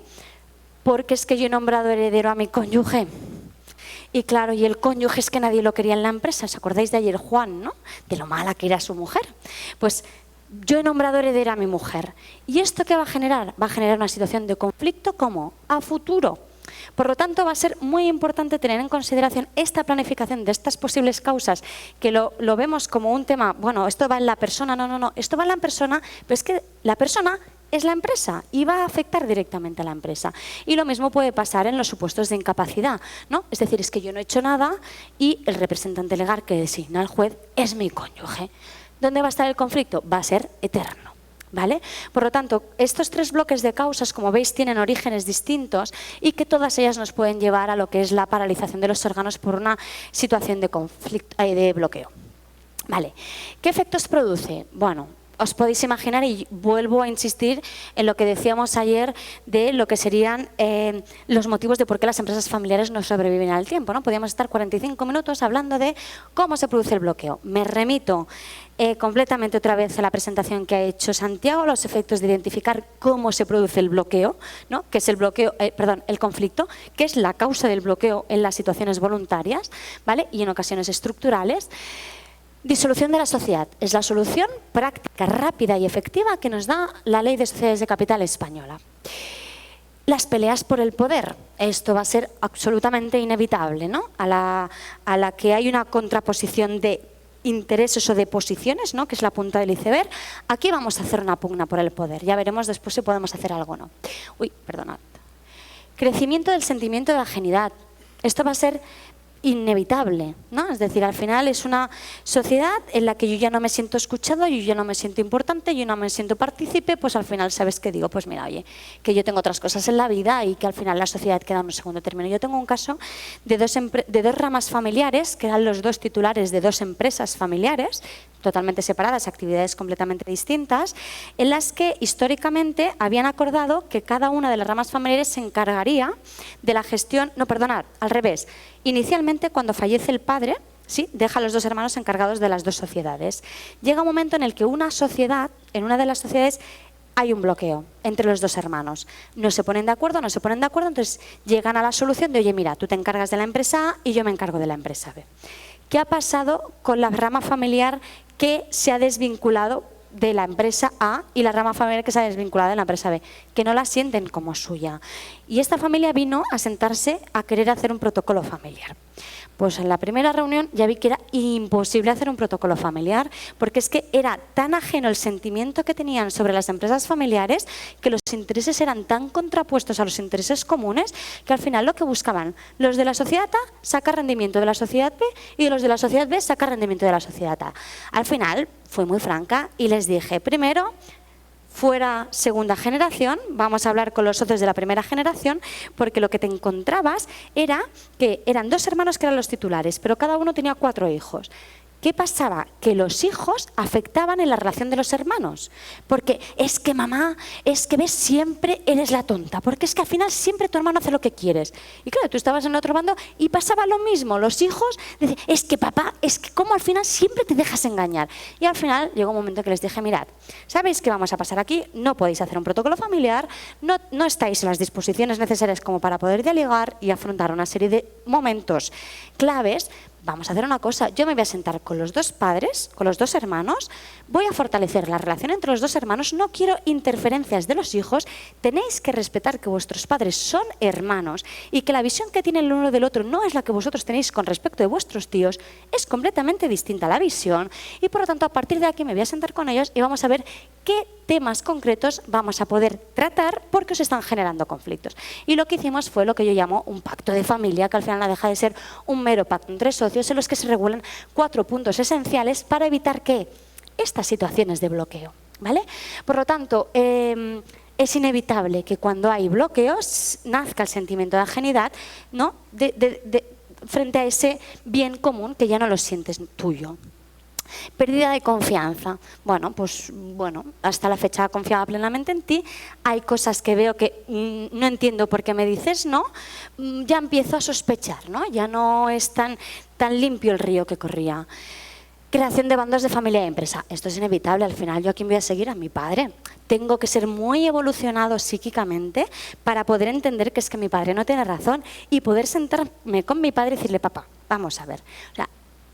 Speaker 1: Porque es que yo he nombrado heredero a mi cónyuge. Y claro, y el cónyuge es que nadie lo quería en la empresa. ¿Os acordáis de ayer Juan, no?, de lo mala que era su mujer? Pues yo he nombrado heredera a mi mujer. ¿Y esto qué va a generar? Va a generar una situación de conflicto como a futuro. Por lo tanto, va a ser muy importante tener en consideración esta planificación de estas posibles causas, que lo vemos como un tema, bueno, esto va en la persona, no, esto va en la persona, pero es que la persona es la empresa y va a afectar directamente a la empresa. Y lo mismo puede pasar en los supuestos de incapacidad, ¿no? Es decir, es que yo no he hecho nada y el representante legal que designa al juez es mi cónyuge. ¿Dónde va a estar el conflicto? Va a ser eterno. ¿Vale? Por lo tanto, estos 3 bloques de causas, como veis, tienen orígenes distintos y que todas ellas nos pueden llevar a lo que es la paralización de los órganos por una situación de conflicto, de bloqueo. ¿Vale? ¿Qué efectos produce? Bueno, os podéis imaginar, y vuelvo a insistir en lo que decíamos ayer de lo que serían los motivos de por qué las empresas familiares no sobreviven al tiempo, ¿no? Podríamos estar 45 minutos hablando de cómo se produce el bloqueo. Me remito completamente otra vez a la presentación que ha hecho Santiago, los efectos de identificar cómo se produce el bloqueo, ¿no? Que es el bloqueo, el conflicto, que es la causa del bloqueo en las situaciones voluntarias, ¿vale? Y en ocasiones estructurales. Disolución de la sociedad es la solución práctica, rápida y efectiva que nos da la Ley de Sociedades de Capital española. Las peleas por el poder, esto va a ser absolutamente inevitable, ¿no? A la que hay una contraposición de intereses o de posiciones, ¿no? Que es la punta del iceberg, aquí vamos a hacer una pugna por el poder. Ya veremos después si podemos hacer algo o no. Uy, perdonad. Crecimiento del sentimiento de ajenidad. Esto va a ser inevitable, ¿no? Es decir, al final es una sociedad en la que yo ya no me siento escuchado, yo ya no me siento importante, yo no me siento partícipe, pues al final, ¿sabes qué digo? Pues mira, oye, que yo tengo otras cosas en la vida y que al final la sociedad queda en un segundo término. Yo tengo un caso de dos ramas familiares, que eran los 2 titulares de 2 empresas familiares, totalmente separadas, actividades completamente distintas, en las que históricamente habían acordado que cada una de las ramas familiares se encargaría de la gestión, no, perdonad, al revés. Inicialmente, cuando fallece el padre, ¿sí?, deja a los 2 hermanos encargados de las 2 sociedades. Llega un momento en el que una sociedad, en una de las sociedades, hay un bloqueo entre los 2 hermanos. No se ponen de acuerdo, entonces llegan a la solución de, oye, mira, tú te encargas de la empresa A y yo me encargo de la empresa B. ¿Qué ha pasado con la rama familiar que se ha desvinculado de la empresa A y la rama familiar que se ha desvinculado de la empresa B? Que no la sienten como suya. Y esta familia vino a sentarse a querer hacer un protocolo familiar. Pues en la primera reunión ya vi que era imposible hacer un protocolo familiar, porque es que era tan ajeno el sentimiento que tenían sobre las empresas familiares, que los intereses eran tan contrapuestos a los intereses comunes, que al final lo que buscaban los de la sociedad A, sacar rendimiento de la sociedad B, y los de la sociedad B, sacar rendimiento de la sociedad A. Al final fui muy franca y les dije, primero, fuera segunda generación, vamos a hablar con los socios de la primera generación, porque lo que te encontrabas era que eran 2 hermanos que eran los titulares, pero cada uno tenía 4 hijos. ¿Qué pasaba? Que los hijos afectaban en la relación de los hermanos. Porque es que mamá, es que ves, siempre eres la tonta. Porque es que al final siempre tu hermano hace lo que quieres. Y claro, tú estabas en el otro bando y pasaba lo mismo. Los hijos decían, es que papá, es que como al final siempre te dejas engañar. Y al final llegó un momento que les dije, mirad, ¿sabéis qué vamos a pasar aquí? No podéis hacer un protocolo familiar, no estáis en las disposiciones necesarias como para poder dialogar y afrontar una serie de momentos claves. Vamos a hacer una cosa, yo me voy a sentar con los 2 padres, con los 2 hermanos, voy a fortalecer la relación entre los 2 hermanos, no quiero interferencias de los hijos, tenéis que respetar que vuestros padres son hermanos y que la visión que tienen el uno del otro no es la que vosotros tenéis con respecto de vuestros tíos, es completamente distinta la visión y por lo tanto a partir de aquí me voy a sentar con ellos y vamos a ver qué temas concretos vamos a poder tratar porque os están generando conflictos. Y lo que hicimos fue lo que yo llamo un pacto de familia, que al final no deja de ser un mero pacto entre socios en los que se regulan 4 puntos esenciales para evitar que estas situaciones de bloqueo, ¿vale? Por lo tanto, es inevitable que cuando hay bloqueos nazca el sentimiento de ajenidad, ¿no?, frente a ese bien común que ya no lo sientes tuyo. Pérdida de confianza. Bueno, hasta la fecha confiaba plenamente en ti. Hay cosas que veo que no entiendo por qué me dices no. Ya empiezo a sospechar, ¿no? Ya no es tan limpio el río que corría. Creación de bandos de familia y empresa. Esto es inevitable. Al final, ¿yo a quién voy a seguir? A mi padre. Tengo que ser muy evolucionado psíquicamente para poder entender que es que mi padre no tiene razón y poder sentarme con mi padre y decirle, papá, vamos a ver. O sea,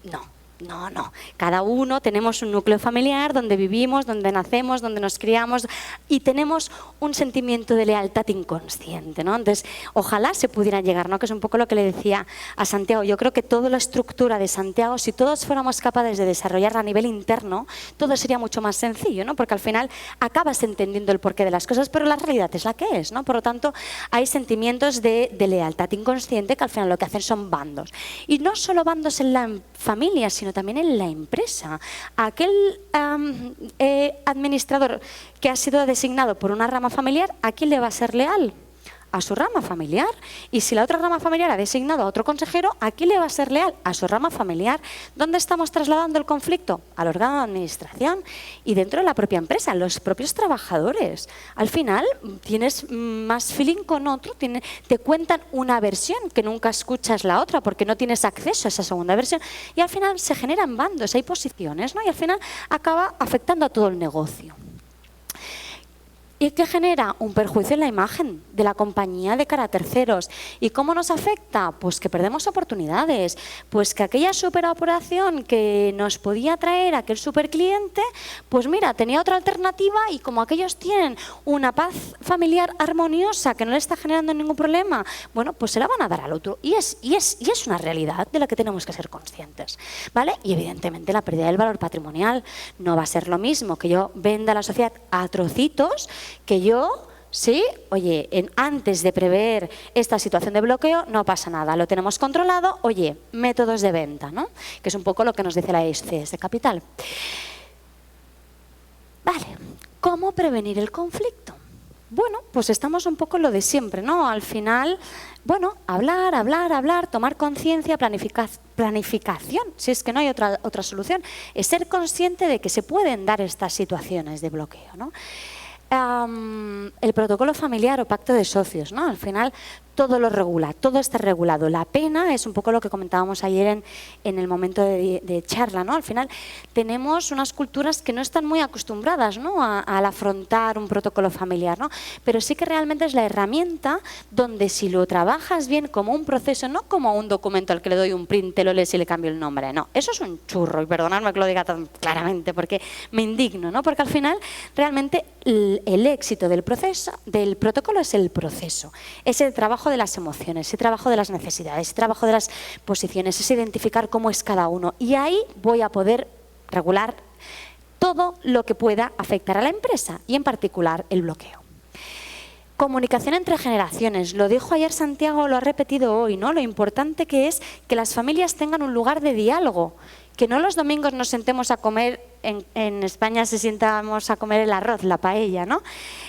Speaker 1: no. No, no. Cada uno tenemos un núcleo familiar donde vivimos, donde nacemos, donde nos criamos y tenemos un sentimiento de lealtad inconsciente, ¿no? Entonces, ojalá se pudiera llegar, ¿no? Que es un poco lo que le decía a Santiago. Yo creo que toda la estructura de Santiago, si todos fuéramos capaces de desarrollarla a nivel interno, todo sería mucho más sencillo, ¿no? Porque al final acabas entendiendo el porqué de las cosas, pero la realidad es la que es, ¿no? Por lo tanto, hay sentimientos de lealtad inconsciente que al final lo que hacen son bandos. Y no solo bandos en la familia, sino también en la empresa. Aquel administrador que ha sido designado por una rama familiar, ¿a quién le va a ser leal? A su rama familiar. Y si la otra rama familiar ha designado a otro consejero, ¿a quién le va a ser leal? A su rama familiar. ¿Dónde estamos trasladando el conflicto? Al órgano de administración y dentro de la propia empresa, los propios trabajadores. Al final tienes más feeling con otro, te cuentan una versión que nunca escuchas la otra porque no tienes acceso a esa segunda versión y al final se generan bandos, hay posiciones, ¿no? Y al final acaba afectando a todo el negocio. ¿Y qué genera? Un perjuicio en la imagen de la compañía de cara a terceros. ¿Y cómo nos afecta? Pues que perdemos oportunidades, pues que aquella superoperación que nos podía traer aquel supercliente, pues mira, tenía otra alternativa y como aquellos tienen una paz familiar armoniosa que no le está generando ningún problema, bueno, pues se la van a dar al otro. Y es una realidad de la que tenemos que ser conscientes, ¿vale? Y evidentemente la pérdida del valor patrimonial no va a ser lo mismo que yo venda a la sociedad a trocitos que yo, sí, oye, antes de prever esta situación de bloqueo no pasa nada, lo tenemos controlado, oye, métodos de venta, ¿no? Que es un poco lo que nos dice la ESCS de Capital. Vale, ¿cómo prevenir el conflicto? Bueno, pues estamos un poco en lo de siempre, ¿no? Al final, bueno, hablar, tomar conciencia, planificación, si es que no hay otra solución, es ser consciente de que se pueden dar estas situaciones de bloqueo, ¿no? El protocolo familiar o pacto de socios, ¿no? Al final todo lo regula, todo está regulado. La pena es un poco lo que comentábamos ayer en el momento de charla, ¿no? Al final tenemos unas culturas que no están muy acostumbradas, ¿no? al afrontar un protocolo familiar, ¿no? Pero sí que realmente es la herramienta donde si lo trabajas bien como un proceso, no como un documento al que le doy un print, te lo lees y le cambio el nombre, no. Eso es un churro y perdonadme que lo diga tan claramente porque me indigno, ¿no? Porque al final realmente el éxito del proceso, del protocolo es el proceso, es el trabajo de las emociones, ese trabajo de las necesidades, ese trabajo de las posiciones, es identificar cómo es cada uno y ahí voy a poder regular todo lo que pueda afectar a la empresa y en particular el bloqueo. Comunicación entre generaciones, lo dijo ayer Santiago, lo ha repetido hoy, ¿no? Lo importante que es que las familias tengan un lugar de diálogo, que no los domingos nos sentemos a comer, en España se sientamos a comer el arroz, la paella, ¿no?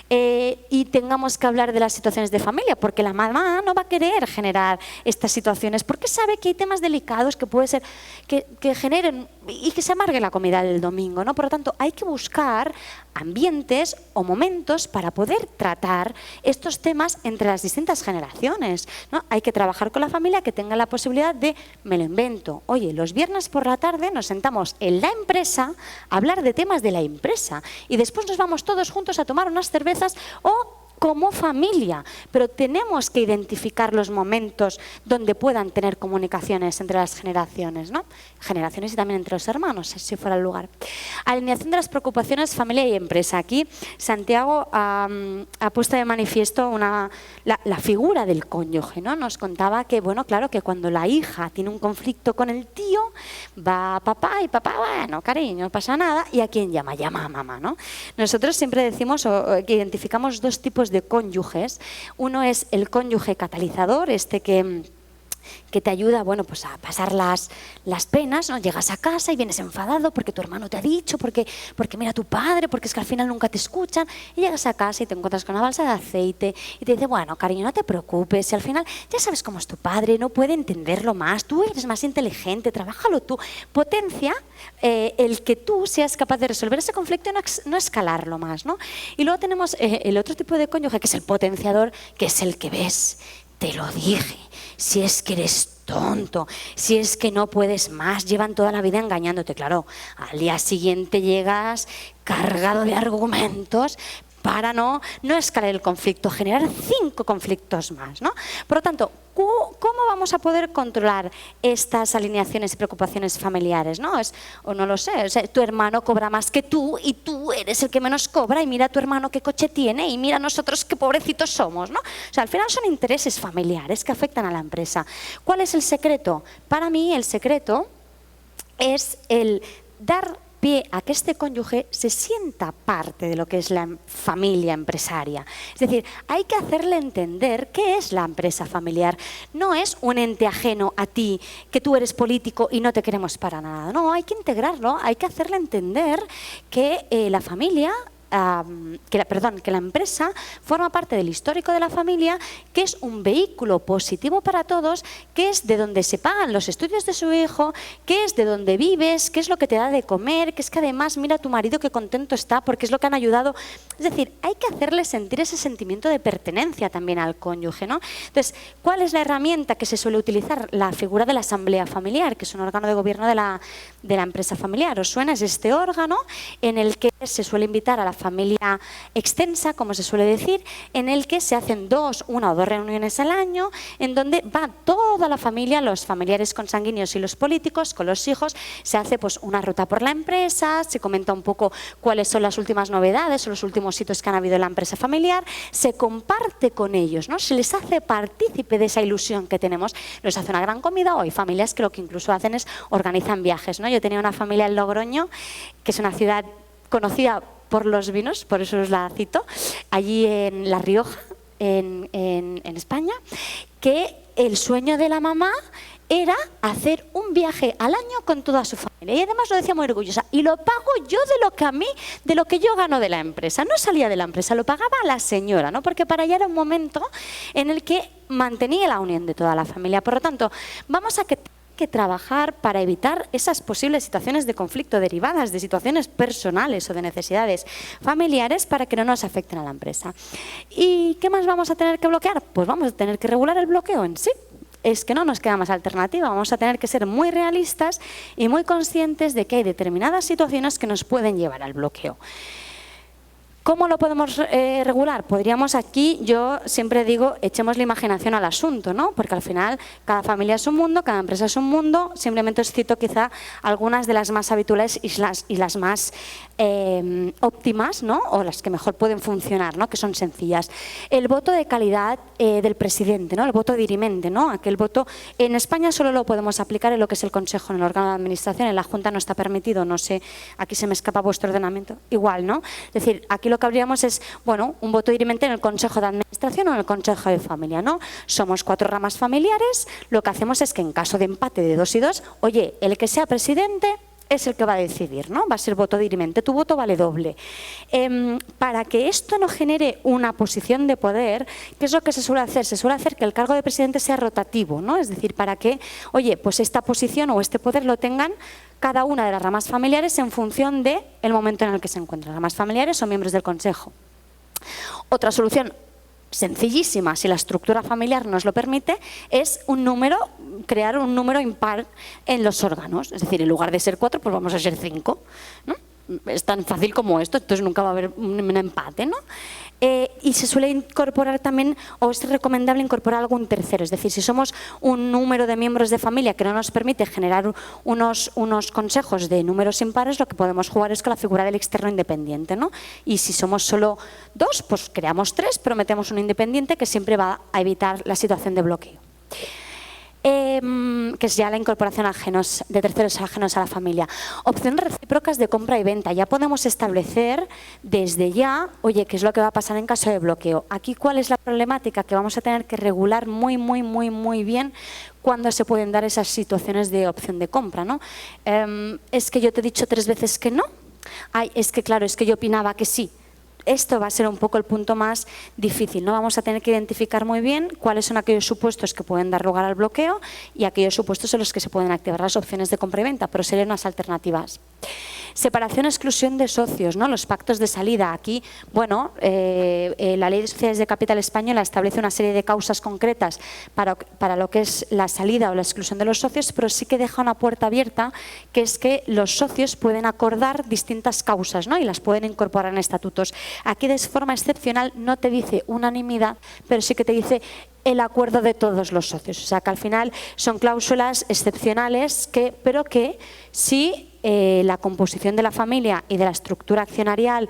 Speaker 1: Y tengamos que hablar de las situaciones de familia, porque la mamá no va a querer generar estas situaciones, porque sabe que hay temas delicados que puede ser que generen y que se amargue la comida del domingo, ¿no? Por lo tanto, hay que buscar ambientes o momentos para poder tratar estos temas entre las distintas generaciones, ¿no? Hay que trabajar con la familia que tenga la posibilidad de, me lo invento, oye, los viernes por la tarde nos sentamos en la empresa a hablar de temas de la empresa y después nos vamos todos juntos a tomar unas cervezas o como familia, pero tenemos que identificar los momentos donde puedan tener comunicaciones entre las generaciones, ¿no? Generaciones y también entre los hermanos, si fuera el lugar. Alineación de las preocupaciones familia y empresa. Aquí Santiago ha puesto de manifiesto la figura del cónyuge, ¿no? Nos contaba que, bueno, claro, que cuando la hija tiene un conflicto con el tío, va a papá y papá, bueno, cariño, no pasa nada, y ¿a quién llama? Llama a mamá, ¿no? Nosotros siempre decimos que identificamos dos tipos de cónyuges. Uno es el cónyuge catalizador, este que te ayuda, bueno, pues a pasar las penas, ¿no? Llegas a casa y vienes enfadado porque tu hermano te ha dicho, porque mira a tu padre, porque es que al final nunca te escuchan, y llegas a casa y te encuentras con una balsa de aceite y te dice, bueno, cariño, no te preocupes, y al final ya sabes cómo es tu padre, no puede entenderlo más, tú eres más inteligente, trabájalo tú, potencia el que tú seas capaz de resolver ese conflicto y no escalarlo más, ¿no? Y luego tenemos el otro tipo de cónyuge, que es el potenciador, que es el que ves, te lo dije, si es que eres tonto, si es que no puedes más, llevan toda la vida engañándote, claro, al día siguiente llegas cargado de argumentos, para no escalar el conflicto, generar 5 conflictos más, ¿no? Por lo tanto, ¿cómo vamos a poder controlar estas alineaciones y preocupaciones familiares? O no lo sé, o sea, tu hermano cobra más que tú y tú eres el que menos cobra y mira a tu hermano qué coche tiene y mira a nosotros qué pobrecitos somos, ¿no? O sea, al final son intereses familiares que afectan a la empresa. ¿Cuál es el secreto? Para mí el secreto es el dar pie a que este cónyuge se sienta parte de lo que es la familia empresaria. Es decir, hay que hacerle entender qué es la empresa familiar. No es un ente ajeno a ti, que tú eres político y no te queremos para nada. No, hay que integrarlo, hay que hacerle entender que la familia... que la empresa forma parte del histórico de la familia, que es un vehículo positivo para todos, que es de donde se pagan los estudios de su hijo, que es de donde vives, que es lo que te da de comer, que es que además mira a tu marido qué contento está porque es lo que han ayudado. Es decir, hay que hacerle sentir ese sentimiento de pertenencia también al cónyuge, ¿no? Entonces, ¿cuál es la herramienta que se suele utilizar? La figura de la asamblea familiar, que es un órgano de gobierno de la empresa familiar. ¿Os suena? Es este órgano en el que se suele invitar a la familia extensa, como se suele decir, en el que se hacen 1 o 2 reuniones al año, en donde va toda la familia, los familiares consanguíneos y los políticos, con los hijos, se hace pues una ruta por la empresa, se comenta un poco cuáles son las últimas novedades o los últimos hitos que han habido en la empresa familiar, se comparte con ellos, ¿no? Se les hace partícipe de esa ilusión que tenemos, les hace una gran comida, o hay familias que lo que incluso hacen es organizan viajes, ¿no? Yo tenía una familia en Logroño, que es una ciudad conocida por los vinos, por eso os la cito, allí en La Rioja, en España, que el sueño de la mamá era hacer un viaje al año con toda su familia. Y además lo decía muy orgullosa, y lo pago yo de lo que yo gano de la empresa. No salía de la empresa, lo pagaba la señora, ¿no? Porque para ella era un momento en el que mantenía la unión de toda la familia. Por lo tanto, vamos a que trabajar para evitar esas posibles situaciones de conflicto derivadas de situaciones personales o de necesidades familiares para que no nos afecten a la empresa. ¿Y qué más vamos a tener que bloquear? Pues vamos a tener que regular el bloqueo en sí. Es que no nos queda más alternativa, vamos a tener que ser muy realistas y muy conscientes de que hay determinadas situaciones que nos pueden llevar al bloqueo. ¿Cómo lo podemos regular? Podríamos aquí, yo siempre digo, echemos la imaginación al asunto, ¿no? Porque al final cada familia es un mundo, cada empresa es un mundo. Simplemente os cito quizá algunas de las más habituales y las más óptimas, ¿no? O las que mejor pueden funcionar, ¿no? Que son sencillas. El voto de calidad del presidente, ¿no? El voto dirimente, ¿no? Aquel voto en España solo lo podemos aplicar en lo que es el Consejo, en el órgano de administración. En la Junta no está permitido, no sé, aquí se me escapa vuestro ordenamiento. Igual, ¿no? Es decir, aquí lo que habríamos es, bueno, un voto dirimente en el Consejo de Administración o en el Consejo de Familia, ¿no? Somos 4 ramas familiares, lo que hacemos es que en caso de empate de 2 y 2, oye, el que sea presidente es el que va a decidir, ¿no? Va a ser voto dirimente, tu voto vale doble. Para que esto no genere una posición de poder, ¿qué es lo que se suele hacer? Se suele hacer que el cargo de presidente sea rotativo, ¿no? Es decir, para que, oye, pues esta posición o este poder lo tengan cada una de las ramas familiares en función del momento en el que se encuentran. Ramas familiares o miembros del Consejo. Otra solución sencillísima, si la estructura familiar nos lo permite, es crear un número impar en los órganos. Es decir, en lugar de ser 4, pues vamos a ser 5, ¿no? Es tan fácil como esto, entonces nunca va a haber un empate, ¿no? Y se suele incorporar también, o es recomendable incorporar algún tercero, es decir, si somos un número de miembros de familia que no nos permite generar unos consejos de números impares, lo que podemos jugar es con la figura del externo independiente, ¿no? Y si somos solo 2, pues creamos 3, pero metemos un independiente que siempre va a evitar la situación de bloqueo. Que es ya la incorporación de terceros ajenos a la familia. Opciones recíprocas de compra y venta. Ya podemos establecer desde ya, oye, qué es lo que va a pasar en caso de bloqueo. Aquí, ¿cuál es la problemática? Que vamos a tener que regular muy bien cuándo se pueden dar esas situaciones de opción de compra, ¿no? Es que yo te he dicho 3 veces que no. Ay, es que claro, es que yo opinaba que sí. Esto va a ser un poco el punto más difícil, ¿no? Vamos a tener que identificar muy bien cuáles son aquellos supuestos que pueden dar lugar al bloqueo y aquellos supuestos en los que se pueden activar las opciones de compra y venta, pero serían unas alternativas. Separación, exclusión de socios, ¿no? Los pactos de salida. Aquí, bueno, la Ley de Sociedades de Capital Española establece una serie de causas concretas para lo que es la salida o la exclusión de los socios, pero sí que deja una puerta abierta, que es que los socios pueden acordar distintas causas, ¿no? Y las pueden incorporar en estatutos. Aquí de forma excepcional no te dice unanimidad, pero sí que te dice el acuerdo de todos los socios. O sea que al final son cláusulas excepcionales, pero que si la composición de la familia y de la estructura accionarial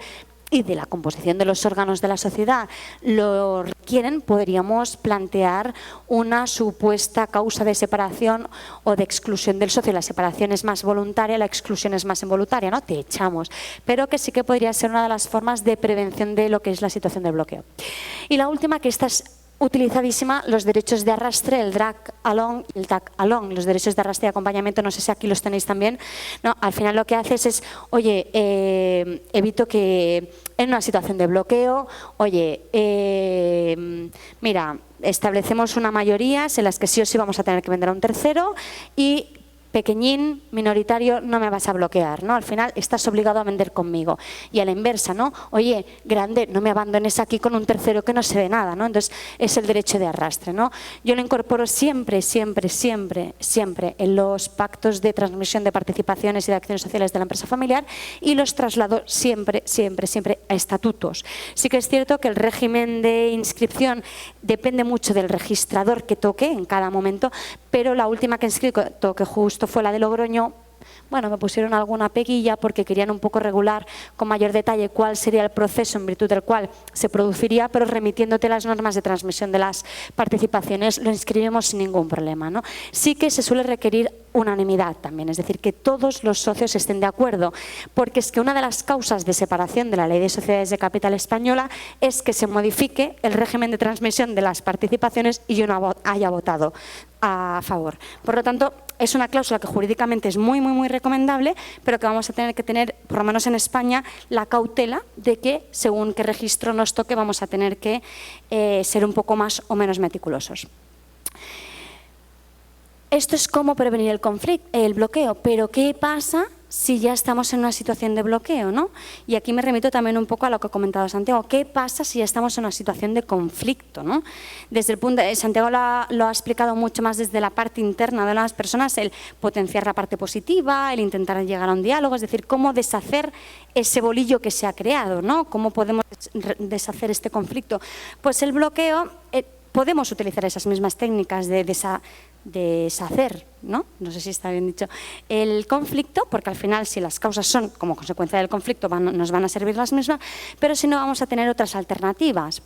Speaker 1: y de la composición de los órganos de la sociedad lo requieren, podríamos plantear una supuesta causa de separación o de exclusión del socio. La separación es más voluntaria, la exclusión es más involuntaria, ¿no? Te echamos. Pero que sí que podría ser una de las formas de prevención de lo que es la situación de bloqueo. Y la última, que esta es utilizadísima, los derechos de arrastre, el drag along y el tag along, los derechos de arrastre y acompañamiento, no sé si aquí los tenéis también, ¿no? Al final lo que haces es, oye, evito que en una situación de bloqueo, oye, mira, establecemos una mayoría en las que sí o sí vamos a tener que vender a un tercero y pequeñín, minoritario, no me vas a bloquear, ¿no? Al final estás obligado a vender conmigo. Y a la inversa, ¿no? Oye, grande, no me abandones aquí con un tercero que no se ve nada, ¿no? Entonces, es el derecho de arrastre, ¿no? Yo lo incorporo siempre, siempre, siempre, siempre en los pactos de transmisión de participaciones y de acciones sociales de la empresa familiar y los traslado siempre, siempre, siempre a estatutos. Sí que es cierto que el régimen de inscripción depende mucho del registrador que toque en cada momento, pero la última que he inscrito, que justo fue la de Logroño, bueno, me pusieron alguna peguilla porque querían un poco regular con mayor detalle cuál sería el proceso en virtud del cual se produciría, pero remitiéndote las normas de transmisión de las participaciones lo inscribimos sin ningún problema, ¿no? Sí que se suele requerir unanimidad también, es decir, que todos los socios estén de acuerdo, porque es que una de las causas de separación de la Ley de Sociedades de Capital Española es que se modifique el régimen de transmisión de las participaciones y yo no haya votado a favor. Por lo tanto, es una cláusula que jurídicamente es muy, muy, muy recomendable, pero que vamos a tener que tener, por lo menos en España, la cautela de que, según qué registro nos toque, vamos a tener que ser un poco más o menos meticulosos. Esto es cómo prevenir el conflicto, el bloqueo, pero ¿qué pasa si ya estamos en una situación de bloqueo, ¿no? Y aquí me remito también un poco a lo que ha comentado Santiago. ¿Qué pasa si ya estamos en una situación de conflicto, ¿no? Desde el punto Santiago lo ha explicado mucho más desde la parte interna de las personas, el potenciar la parte positiva, el intentar llegar a un diálogo, es decir, cómo deshacer ese bolillo que se ha creado, ¿no? ¿Cómo podemos deshacer este conflicto? Pues el bloqueo, podemos utilizar esas mismas técnicas de deshacer, ¿no? No sé si está bien dicho, el conflicto, porque al final si las causas son como consecuencia del conflicto nos van a servir las mismas, pero si no vamos a tener otras alternativas.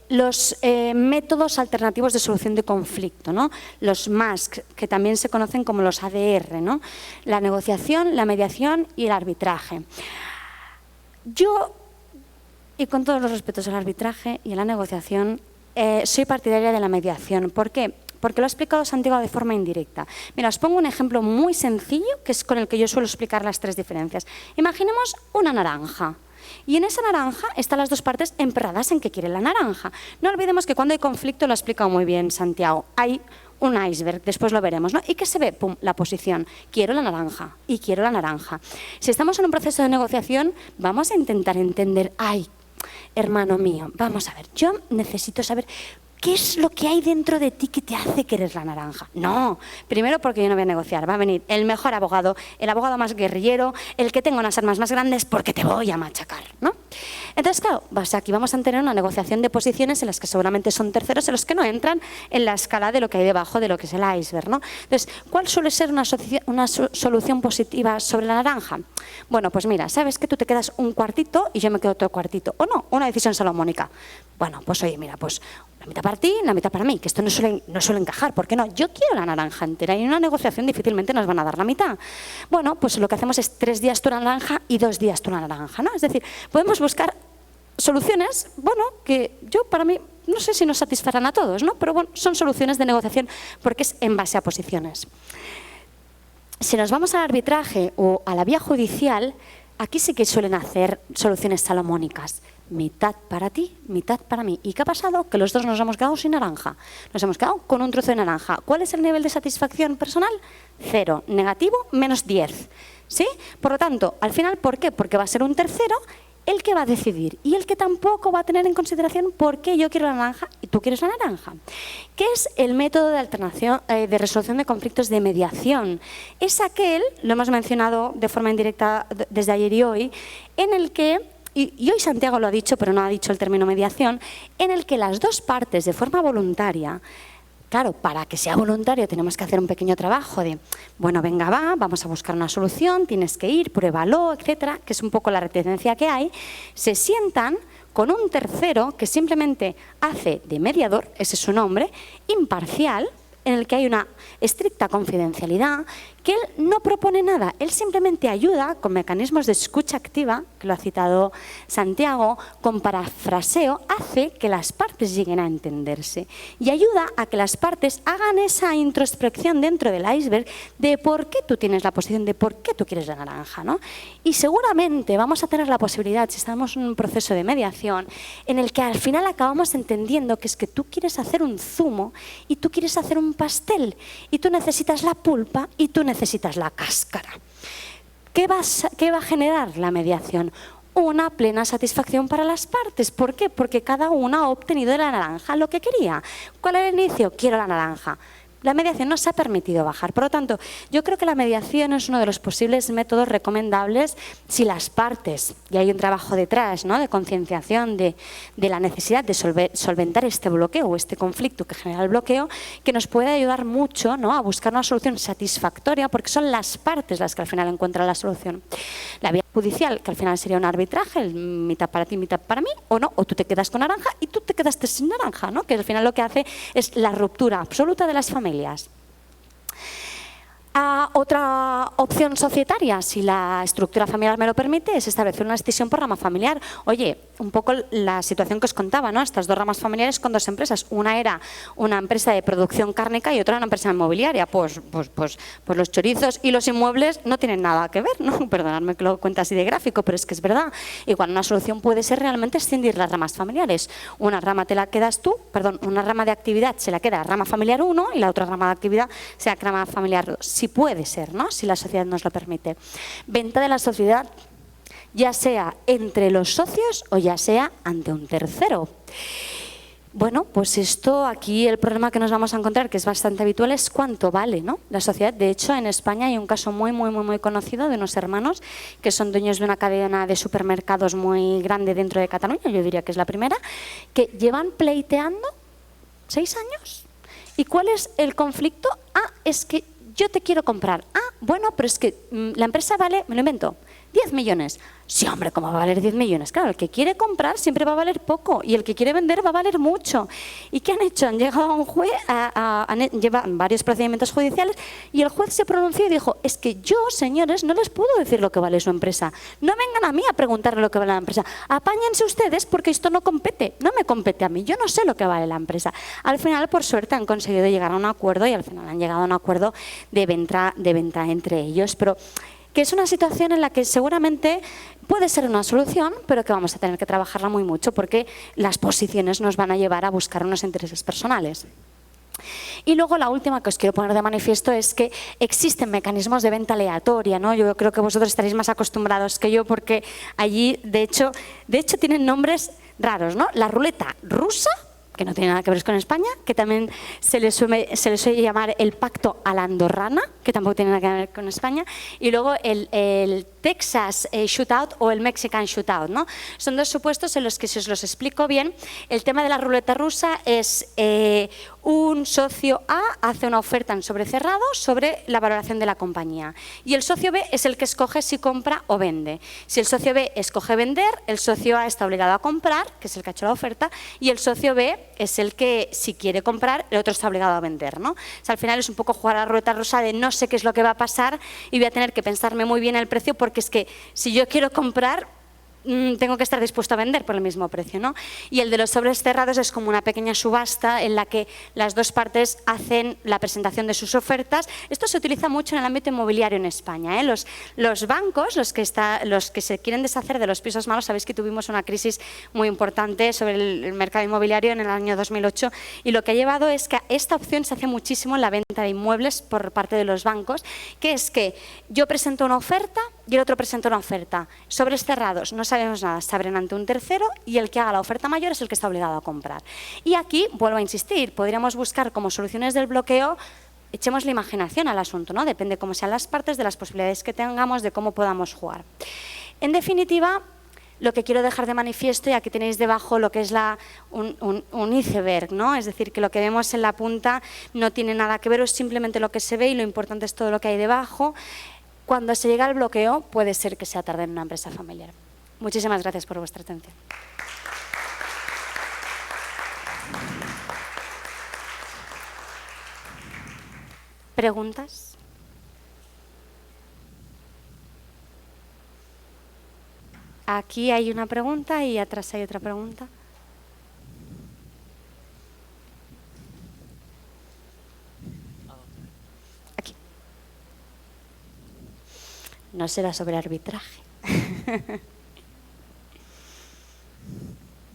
Speaker 1: Los métodos alternativos de solución de conflicto, ¿no? Los MASC, que también se conocen como los ADR, ¿no? La negociación, la mediación y el arbitraje. Yo, y con todos los respetos al arbitraje y a la negociación, soy partidaria de la mediación. ¿Por qué? Porque lo ha explicado Santiago de forma indirecta. Mira, os pongo un ejemplo muy sencillo, que es con el que yo suelo explicar las tres diferencias. Imaginemos una naranja. Y en esa naranja están las dos partes emperradas en que quieren la naranja. No olvidemos que cuando hay conflicto, lo ha explicado muy bien Santiago, hay un iceberg, después lo veremos, ¿no? ¿Y qué se ve? Pum, la posición. Quiero la naranja y quiero la naranja. Si estamos en un proceso de negociación, vamos a intentar entender, ay, hermano mío, vamos a ver, yo necesito saber ¿qué es lo que hay dentro de ti que te hace querer la naranja? No, primero porque yo no voy a negociar, va a venir el mejor abogado, el abogado más guerrillero, el que tenga unas armas más grandes porque te voy a machacar, ¿no? Entonces, claro, aquí vamos a tener una negociación de posiciones en las que seguramente son terceros, en los que no entran en la escala de lo que hay debajo de lo que es el iceberg, ¿no? Entonces, ¿cuál suele ser una solución positiva sobre la naranja? Bueno, pues mira, sabes que tú te quedas un cuartito y yo me quedo otro cuartito, o no, una decisión salomónica. Bueno, pues oye, mira, pues la mitad para ti, la mitad para mí, que esto no suele encajar, ¿por qué no? Yo quiero la naranja entera y en una negociación difícilmente nos van a dar la mitad. Bueno, pues lo que hacemos es 3 días tú la naranja y 2 días tú la naranja, ¿no? Es decir, podemos buscar soluciones, bueno, que yo para mí no sé si nos satisfarán a todos, ¿no? Pero bueno, son soluciones de negociación porque es en base a posiciones. Si nos vamos al arbitraje o a la vía judicial, aquí sí que suelen hacer soluciones salomónicas. Mitad para ti, mitad para mí. ¿Y qué ha pasado? Que los dos nos hemos quedado sin naranja. Nos hemos quedado con un trozo de naranja. ¿Cuál es el nivel de satisfacción personal? 0. Negativo, -10. ¿Sí? Por lo tanto, al final, ¿por qué? Porque va a ser un tercero el que va a decidir y el que tampoco va a tener en consideración por qué yo quiero la naranja y tú quieres la naranja. ¿Qué es el método de resolución de conflictos de mediación? Es aquel, lo hemos mencionado de forma indirecta desde ayer y hoy, en el que, y hoy Santiago lo ha dicho, pero no ha dicho el término mediación, en el que las dos partes de forma voluntaria. Claro, para que sea voluntario tenemos que hacer un pequeño trabajo de, bueno, venga, vamos a buscar una solución, tienes que ir, pruébalo, etcétera, que es un poco la reticencia que hay. Se sientan con un tercero que simplemente hace de mediador, ese es su nombre, imparcial, en el que hay una estricta confidencialidad, que él no propone nada, él simplemente ayuda con mecanismos de escucha activa, que lo ha citado Santiago, con parafraseo, hace que las partes lleguen a entenderse y ayuda a que las partes hagan esa introspección dentro del iceberg de por qué tú tienes la posición, de por qué tú quieres la naranja, ¿no? Y seguramente vamos a tener la posibilidad, si estamos en un proceso de mediación, en el que al final acabamos entendiendo que es que tú quieres hacer un zumo y tú quieres hacer un pastel y tú necesitas la pulpa y tú necesitas la cáscara. ¿Qué va a generar la mediación? Una plena satisfacción para las partes. ¿Por qué? Porque cada una ha obtenido de la naranja lo que quería. ¿Cuál era el inicio? Quiero la naranja. La mediación nos ha permitido bajar. Por lo tanto, yo creo que la mediación es uno de los posibles métodos recomendables si las partes, y hay un trabajo detrás, ¿no?, de concienciación de la necesidad de solventar este bloqueo o este conflicto que genera el bloqueo, que nos puede ayudar mucho, ¿no?, a buscar una solución satisfactoria, porque son las partes las que al final encuentran la solución. La vía judicial, que al final sería un arbitraje, mitad para ti, mitad para mí, o no, o tú te quedas con naranja y tú te quedaste sin naranja, ¿no?, que al final lo que hace es la ruptura absoluta de las familias. Otra opción societaria, si la estructura familiar me lo permite, es establecer una escisión por rama familiar. Oye, un poco la situación que os contaba, ¿no?, estas dos ramas familiares con dos empresas. Una era una empresa de producción cárnica y otra una empresa inmobiliaria. Pues los chorizos y los inmuebles no tienen nada que ver, ¿no? Perdonadme que lo cuente así de gráfico, pero es que es verdad. Igual una solución puede ser realmente escindir las ramas familiares. Una rama te la quedas tú, una rama de actividad se la queda la rama familiar 1 y la otra rama de actividad se la queda la rama familiar 2. Si puede ser, ¿no?, si la sociedad nos lo permite. Venta de la sociedad, ya sea entre los socios o ya sea ante un tercero. Bueno, pues esto aquí el problema que nos vamos a encontrar, que es bastante habitual, es cuánto vale, ¿no?, la sociedad. De hecho, en España hay un caso muy conocido de unos hermanos que son dueños de una cadena de supermercados muy grande dentro de Cataluña, yo diría que es la primera, que llevan pleiteando 6 años. ¿Y cuál es el conflicto? Es que yo te quiero comprar. Bueno, pero es que la empresa vale, me lo invento, 10 millones. Sí, hombre, ¿cómo va a valer 10 millones? Claro, el que quiere comprar siempre va a valer poco y el que quiere vender va a valer mucho. ¿Y qué han hecho? Han llegado a un juez, llevan varios procedimientos judiciales y el juez se pronunció y dijo, es que yo, señores, no les puedo decir lo que vale su empresa. No vengan a mí a preguntarle lo que vale la empresa. Apáñense ustedes porque esto no compete, no me compete a mí. Yo no sé lo que vale la empresa. Al final, por suerte, han conseguido llegar a un acuerdo y al final han llegado a un acuerdo de venta entre ellos. Pero que es una situación en la que seguramente puede ser una solución, pero que vamos a tener que trabajarla muy mucho porque las posiciones nos van a llevar a buscar unos intereses personales. Y luego la última que os quiero poner de manifiesto es que existen mecanismos de venta aleatoria, ¿no? Yo creo que vosotros estaréis más acostumbrados que yo porque allí, de hecho tienen nombres raros, ¿no? La ruleta rusa, que no tiene nada que ver con España, que también se le suele llamar el pacto a la andorrana, que tampoco tiene nada que ver con España, y luego el Texas Shootout o el Mexican Shootout, ¿no? Son dos supuestos en los que, si os los explico bien, el tema de la ruleta rusa es un socio A hace una oferta en sobrecerrado sobre la valoración de la compañía y el socio B es el que escoge si compra o vende. Si el socio B escoge vender, el socio A está obligado a comprar, que es el que ha hecho la oferta, y el socio B es el que, si quiere comprar, el otro está obligado a vender, ¿no? O sea, al final es un poco jugar a la ruleta rusa de no sé qué es lo que va a pasar y voy a tener que pensarme muy bien el precio porque es que si yo quiero comprar, tengo que estar dispuesto a vender por el mismo precio, ¿no? Y el de los sobres cerrados es como una pequeña subasta en la que las dos partes hacen la presentación de sus ofertas. Esto se utiliza mucho en el ámbito inmobiliario en España, ¿eh? Los bancos, los que se quieren deshacer de los pisos malos, sabéis que tuvimos una crisis muy importante sobre el mercado inmobiliario en el año 2008 y lo que ha llevado es que esta opción se hace muchísimo en la venta de inmuebles por parte de los bancos, que es que yo presento una oferta y el otro presenta una oferta. Sobres cerrados, no sabemos nada, se abren ante un tercero y el que haga la oferta mayor es el que está obligado a comprar. Y aquí, vuelvo a insistir, podríamos buscar como soluciones del bloqueo, echemos la imaginación al asunto, ¿no? Depende cómo sean las partes, de las posibilidades que tengamos, de cómo podamos jugar. En definitiva, lo que quiero dejar de manifiesto, y aquí tenéis debajo lo que es un iceberg, ¿no? Es decir, que lo que vemos en la punta no tiene nada que ver, es simplemente lo que se ve y lo importante es todo lo que hay debajo. Cuando se llega al bloqueo, puede ser que sea tarde en una empresa familiar. Muchísimas gracias por vuestra atención. ¿Preguntas? Aquí hay una pregunta y atrás hay otra pregunta. Aquí. No será sobre arbitraje.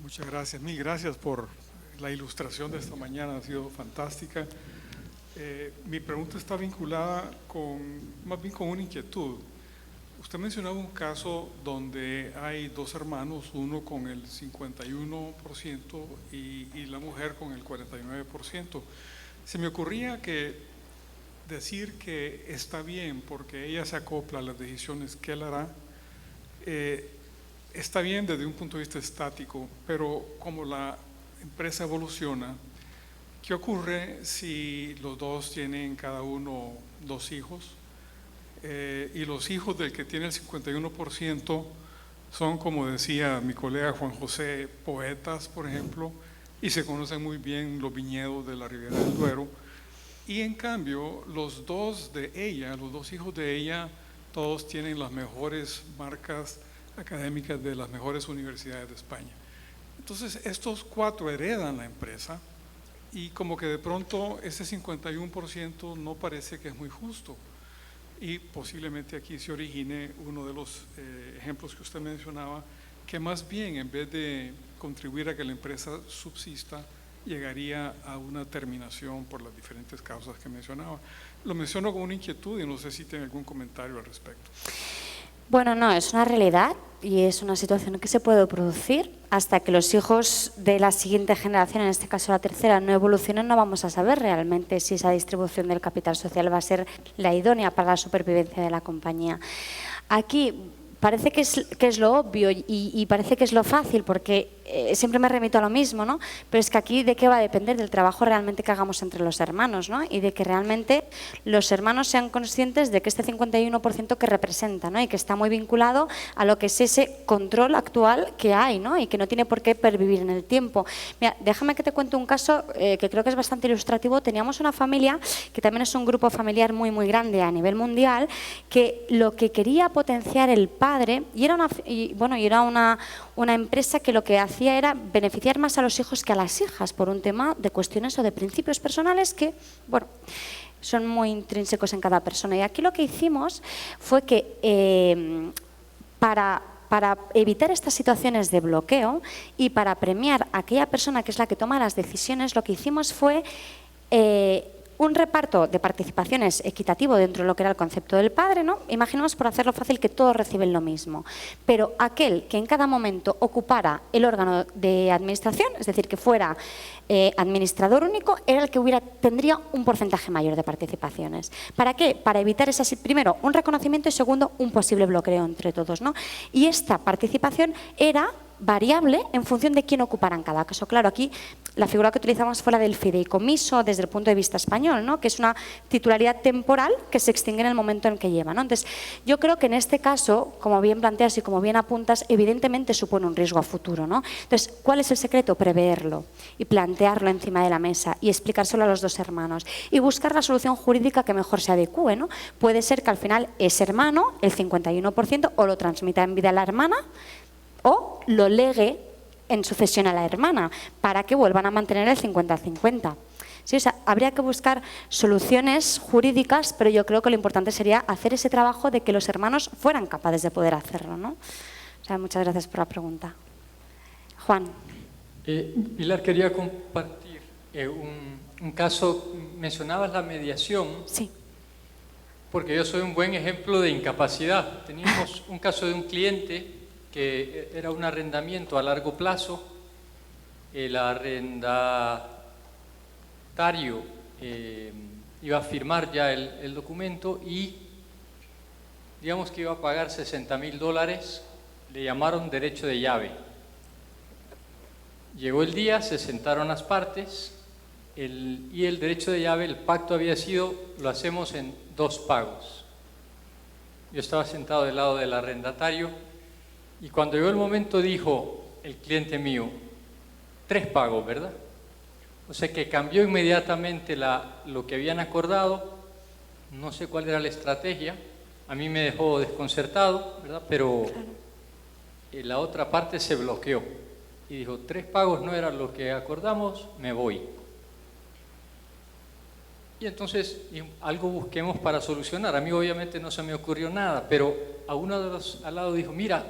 Speaker 2: Muchas gracias, mil gracias por la ilustración de esta mañana, ha sido fantástica. Mi pregunta está vinculada más bien con una inquietud. Usted mencionaba un caso donde hay dos hermanos, uno con el 51% y la mujer con el 49%. Se me ocurría que decir que está bien porque ella se acopla a las decisiones que él hará, está bien desde un punto de vista estático, pero como la empresa evoluciona, ¿qué ocurre si los dos tienen cada uno dos hijos? Y los hijos del que tiene el 51% son, como decía mi colega Juan José, poetas, por ejemplo, y se conocen muy bien los viñedos de la Ribera del Duero. Y en cambio, los dos hijos de ella, todos tienen las mejores marcas académicas de las mejores universidades de España. Entonces, estos cuatro heredan la empresa y como que de pronto ese 51% no parece que es muy justo. Y posiblemente aquí se origine uno de los ejemplos que usted mencionaba, que más bien en vez de contribuir a que la empresa subsista, llegaría a una terminación por las diferentes causas que mencionaba. Lo menciono con una inquietud y no sé si tiene algún comentario al respecto.
Speaker 1: Bueno, no, es una realidad y es una situación que se puede producir. Hasta que los hijos de la siguiente generación, en este caso la tercera, no evolucionen, no vamos a saber realmente si esa distribución del capital social va a ser la idónea para la supervivencia de la compañía. Aquí parece que es lo obvio y parece que es lo fácil, porque siempre me remito a lo mismo, ¿no? Pero es que aquí de qué va a depender del trabajo realmente que hagamos entre los hermanos, ¿no? Y de que realmente los hermanos sean conscientes de que este 51% que representa, ¿no? Y que está muy vinculado a lo que es ese control actual que hay, ¿no? Y que no tiene por qué pervivir en el tiempo. Mira, déjame que te cuente un caso que creo que es bastante ilustrativo. Teníamos una familia que también es un grupo familiar muy muy grande a nivel mundial, que lo que quería potenciar el padre, y era una empresa que lo que hacía era beneficiar más a los hijos que a las hijas por un tema de cuestiones o de principios personales que, bueno, son muy intrínsecos en cada persona. Y aquí lo que hicimos fue que para evitar estas situaciones de bloqueo y para premiar a aquella persona que es la que toma las decisiones, lo que hicimos fue un reparto de participaciones equitativo dentro de lo que era el concepto del padre, ¿no? Imaginemos, por hacerlo fácil, que todos reciben lo mismo, pero aquel que en cada momento ocupara el órgano de administración, es decir, que fuera administrador único, era el que tendría un porcentaje mayor de participaciones. ¿Para qué? Para evitar primero, un reconocimiento y segundo, un posible bloqueo entre todos, ¿no? Y esta participación era variable en función de quién ocupara en cada caso. Claro, aquí la figura que utilizamos fue la del fideicomiso desde el punto de vista español, ¿no? Que es una titularidad temporal que se extingue en el momento en que lleva, ¿no? Entonces, yo creo que en este caso, como bien planteas y como bien apuntas, evidentemente supone un riesgo a futuro, ¿no? Entonces, ¿cuál es el secreto? Preverlo y plantearlo encima de la mesa y explicárselo a los dos hermanos y buscar la solución jurídica que mejor se adecúe, ¿no? Puede ser que al final ese hermano, el 51%, o lo transmita en vida a la hermana, o lo legue en sucesión a la hermana para que vuelvan a mantener el 50-50. Sí, o sea, habría que buscar soluciones jurídicas, pero yo creo que lo importante sería hacer ese trabajo de que los hermanos fueran capaces de poder hacerlo, ¿no? O sea, muchas gracias por la pregunta. Juan.
Speaker 3: Pilar, quería compartir un caso. Mencionabas la mediación.
Speaker 1: Sí.
Speaker 3: Porque yo soy un buen ejemplo de incapacidad. Teníamos un caso de un cliente que era un arrendamiento a largo plazo. El arrendatario iba a firmar ya el documento y digamos que iba a pagar $60,000. Le llamaron derecho de llave. Llegó el día, se sentaron las partes y el derecho de llave, el pacto había sido, lo hacemos en 2 pagos. Yo estaba sentado del lado del arrendatario y cuando llegó el momento dijo el cliente mío, 3 pagos, ¿verdad? O sea que cambió inmediatamente lo que habían acordado. No sé cuál era la estrategia, a mí me dejó desconcertado, ¿verdad? Pero la otra parte se bloqueó y dijo, 3 pagos no era lo que acordamos, me voy. Y entonces algo busquemos para solucionar. A mí obviamente no se me ocurrió nada, pero a uno de los al lado dijo, mira,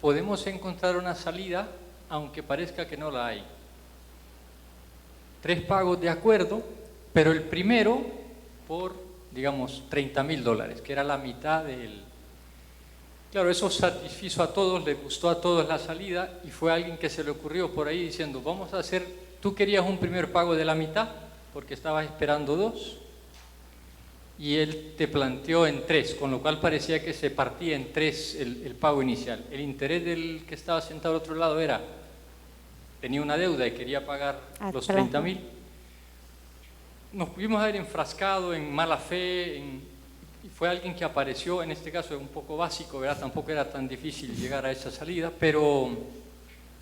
Speaker 3: podemos encontrar una salida aunque parezca que no la hay. 3 pagos de acuerdo, pero el primero por, digamos, $30,000, que era la mitad del... Claro, eso satisfizo a todos, les gustó a todos la salida y fue alguien que se le ocurrió por ahí diciendo, vamos a hacer, tú querías un primer pago de la mitad, porque estabas esperando 2 y él te planteó en 3, con lo cual parecía que se partía en 3 el pago inicial. El interés del que estaba sentado al otro lado tenía una deuda y quería pagar los $30,000. Nos pudimos haber enfrascado en mala fe, y fue alguien que apareció, en este caso es un poco básico, ¿verdad? Tampoco era tan difícil llegar a esa salida, pero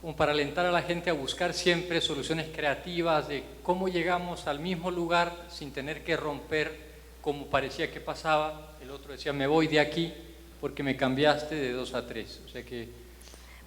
Speaker 3: como para alentar a la gente a buscar siempre soluciones creativas de cómo llegamos al mismo lugar sin tener que romper como parecía que pasaba. El otro decía, me voy de aquí porque me cambiaste de 2 a 3. O sea que...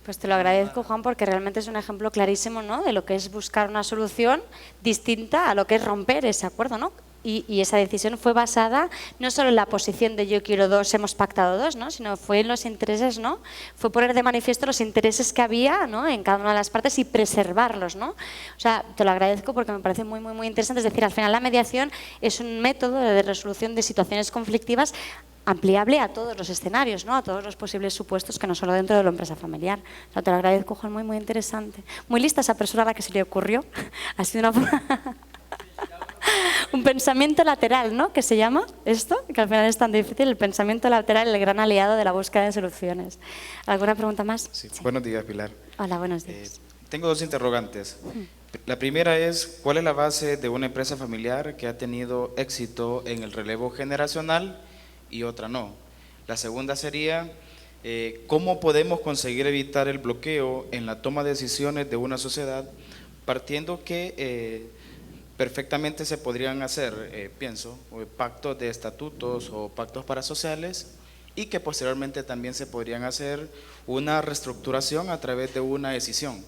Speaker 1: Pues te lo agradezco, Juan, porque realmente es un ejemplo clarísimo, ¿no?, de lo que es buscar una solución distinta a lo que es romper ese acuerdo, ¿no? Y esa decisión fue basada no solo en la posición de yo quiero 2, hemos pactado 2, ¿no?, sino fue en los intereses, ¿no? Fue poner de manifiesto los intereses que había, ¿no?, en cada una de las partes y preservarlos, ¿no? O sea, te lo agradezco porque me parece muy, muy, muy interesante. Es decir, al final la mediación es un método de resolución de situaciones conflictivas ampliable a todos los escenarios, ¿no?, a todos los posibles supuestos, que no solo dentro de la empresa familiar. O sea, te lo agradezco, Juan, muy, muy interesante. Muy lista esa persona a la que se le ocurrió. Ha sido un pensamiento lateral, ¿no?, que se llama esto, que al final es tan difícil, el pensamiento lateral, el gran aliado de la búsqueda de soluciones. ¿Alguna pregunta más?
Speaker 4: Sí. Buenos días, Pilar.
Speaker 1: Hola, buenos días.
Speaker 4: Tengo 2 interrogantes. La primera es, ¿cuál es la base de una empresa familiar que ha tenido éxito en el relevo generacional y otra no? La segunda sería, ¿cómo podemos conseguir evitar el bloqueo en la toma de decisiones de una sociedad, partiendo que perfectamente se podrían hacer, pienso, pactos de estatutos o pactos parasociales, y que posteriormente también se podrían hacer una reestructuración a través de una decisión?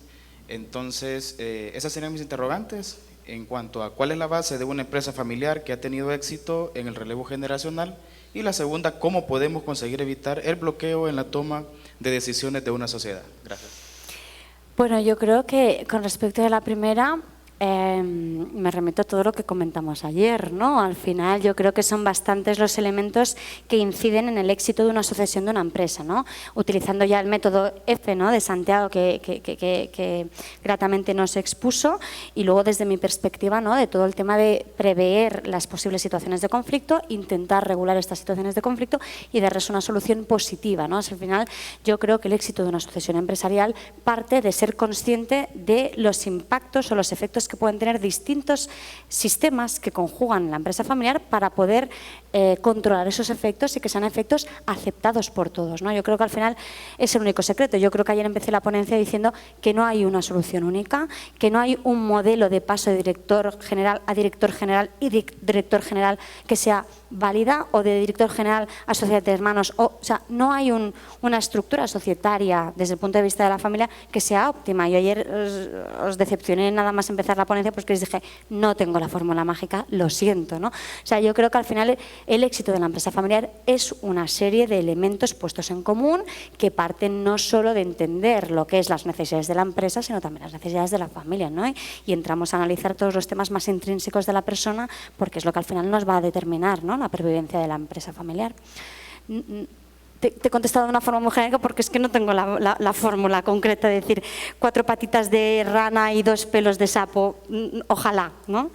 Speaker 4: Entonces, esas serían mis interrogantes en cuanto a cuál es la base de una empresa familiar que ha tenido éxito en el relevo generacional, y la segunda, cómo podemos conseguir evitar el bloqueo en la toma de decisiones de una sociedad. Gracias.
Speaker 1: Bueno, yo creo que con respecto a la primera, me remito a todo lo que comentamos ayer, ¿no? Al final yo creo que son bastantes los elementos que inciden en el éxito de una sucesión de una empresa, ¿no? Utilizando ya el método F, ¿no?, de Santiago, que gratamente nos expuso, y luego desde mi perspectiva, ¿no?, de todo el tema de prever las posibles situaciones de conflicto, intentar regular estas situaciones de conflicto y darles una solución positiva, ¿no? Al final yo creo que el éxito de una sucesión empresarial parte de ser consciente de los impactos o los efectos que que pueden tener distintos sistemas que conjugan la empresa familiar para poder controlar esos efectos y que sean efectos aceptados por todos, ¿no? Yo creo que al final es el único secreto. Yo creo que ayer empecé la ponencia diciendo que no hay una solución única, que no hay un modelo de paso de director general a director general y director general que sea válida, o de director general a sociedad de hermanos. O sea, no hay una estructura societaria desde el punto de vista de la familia que sea óptima. Yo ayer os decepcioné nada más empezar la ponencia porque les dije, no tengo la fórmula mágica, lo siento, ¿no? O sea, yo creo que al final el éxito de la empresa familiar es una serie de elementos puestos en común que parten no solo de entender lo que es las necesidades de la empresa, sino también las necesidades de la familia, ¿no? Y entramos a analizar todos los temas más intrínsecos de la persona porque es lo que al final nos va a determinar, ¿no?, la pervivencia de la empresa familiar. Te he contestado de una forma muy genérica porque es que no tengo la fórmula concreta de decir 4 patitas de rana y 2 pelos de sapo, ojalá, ¿no?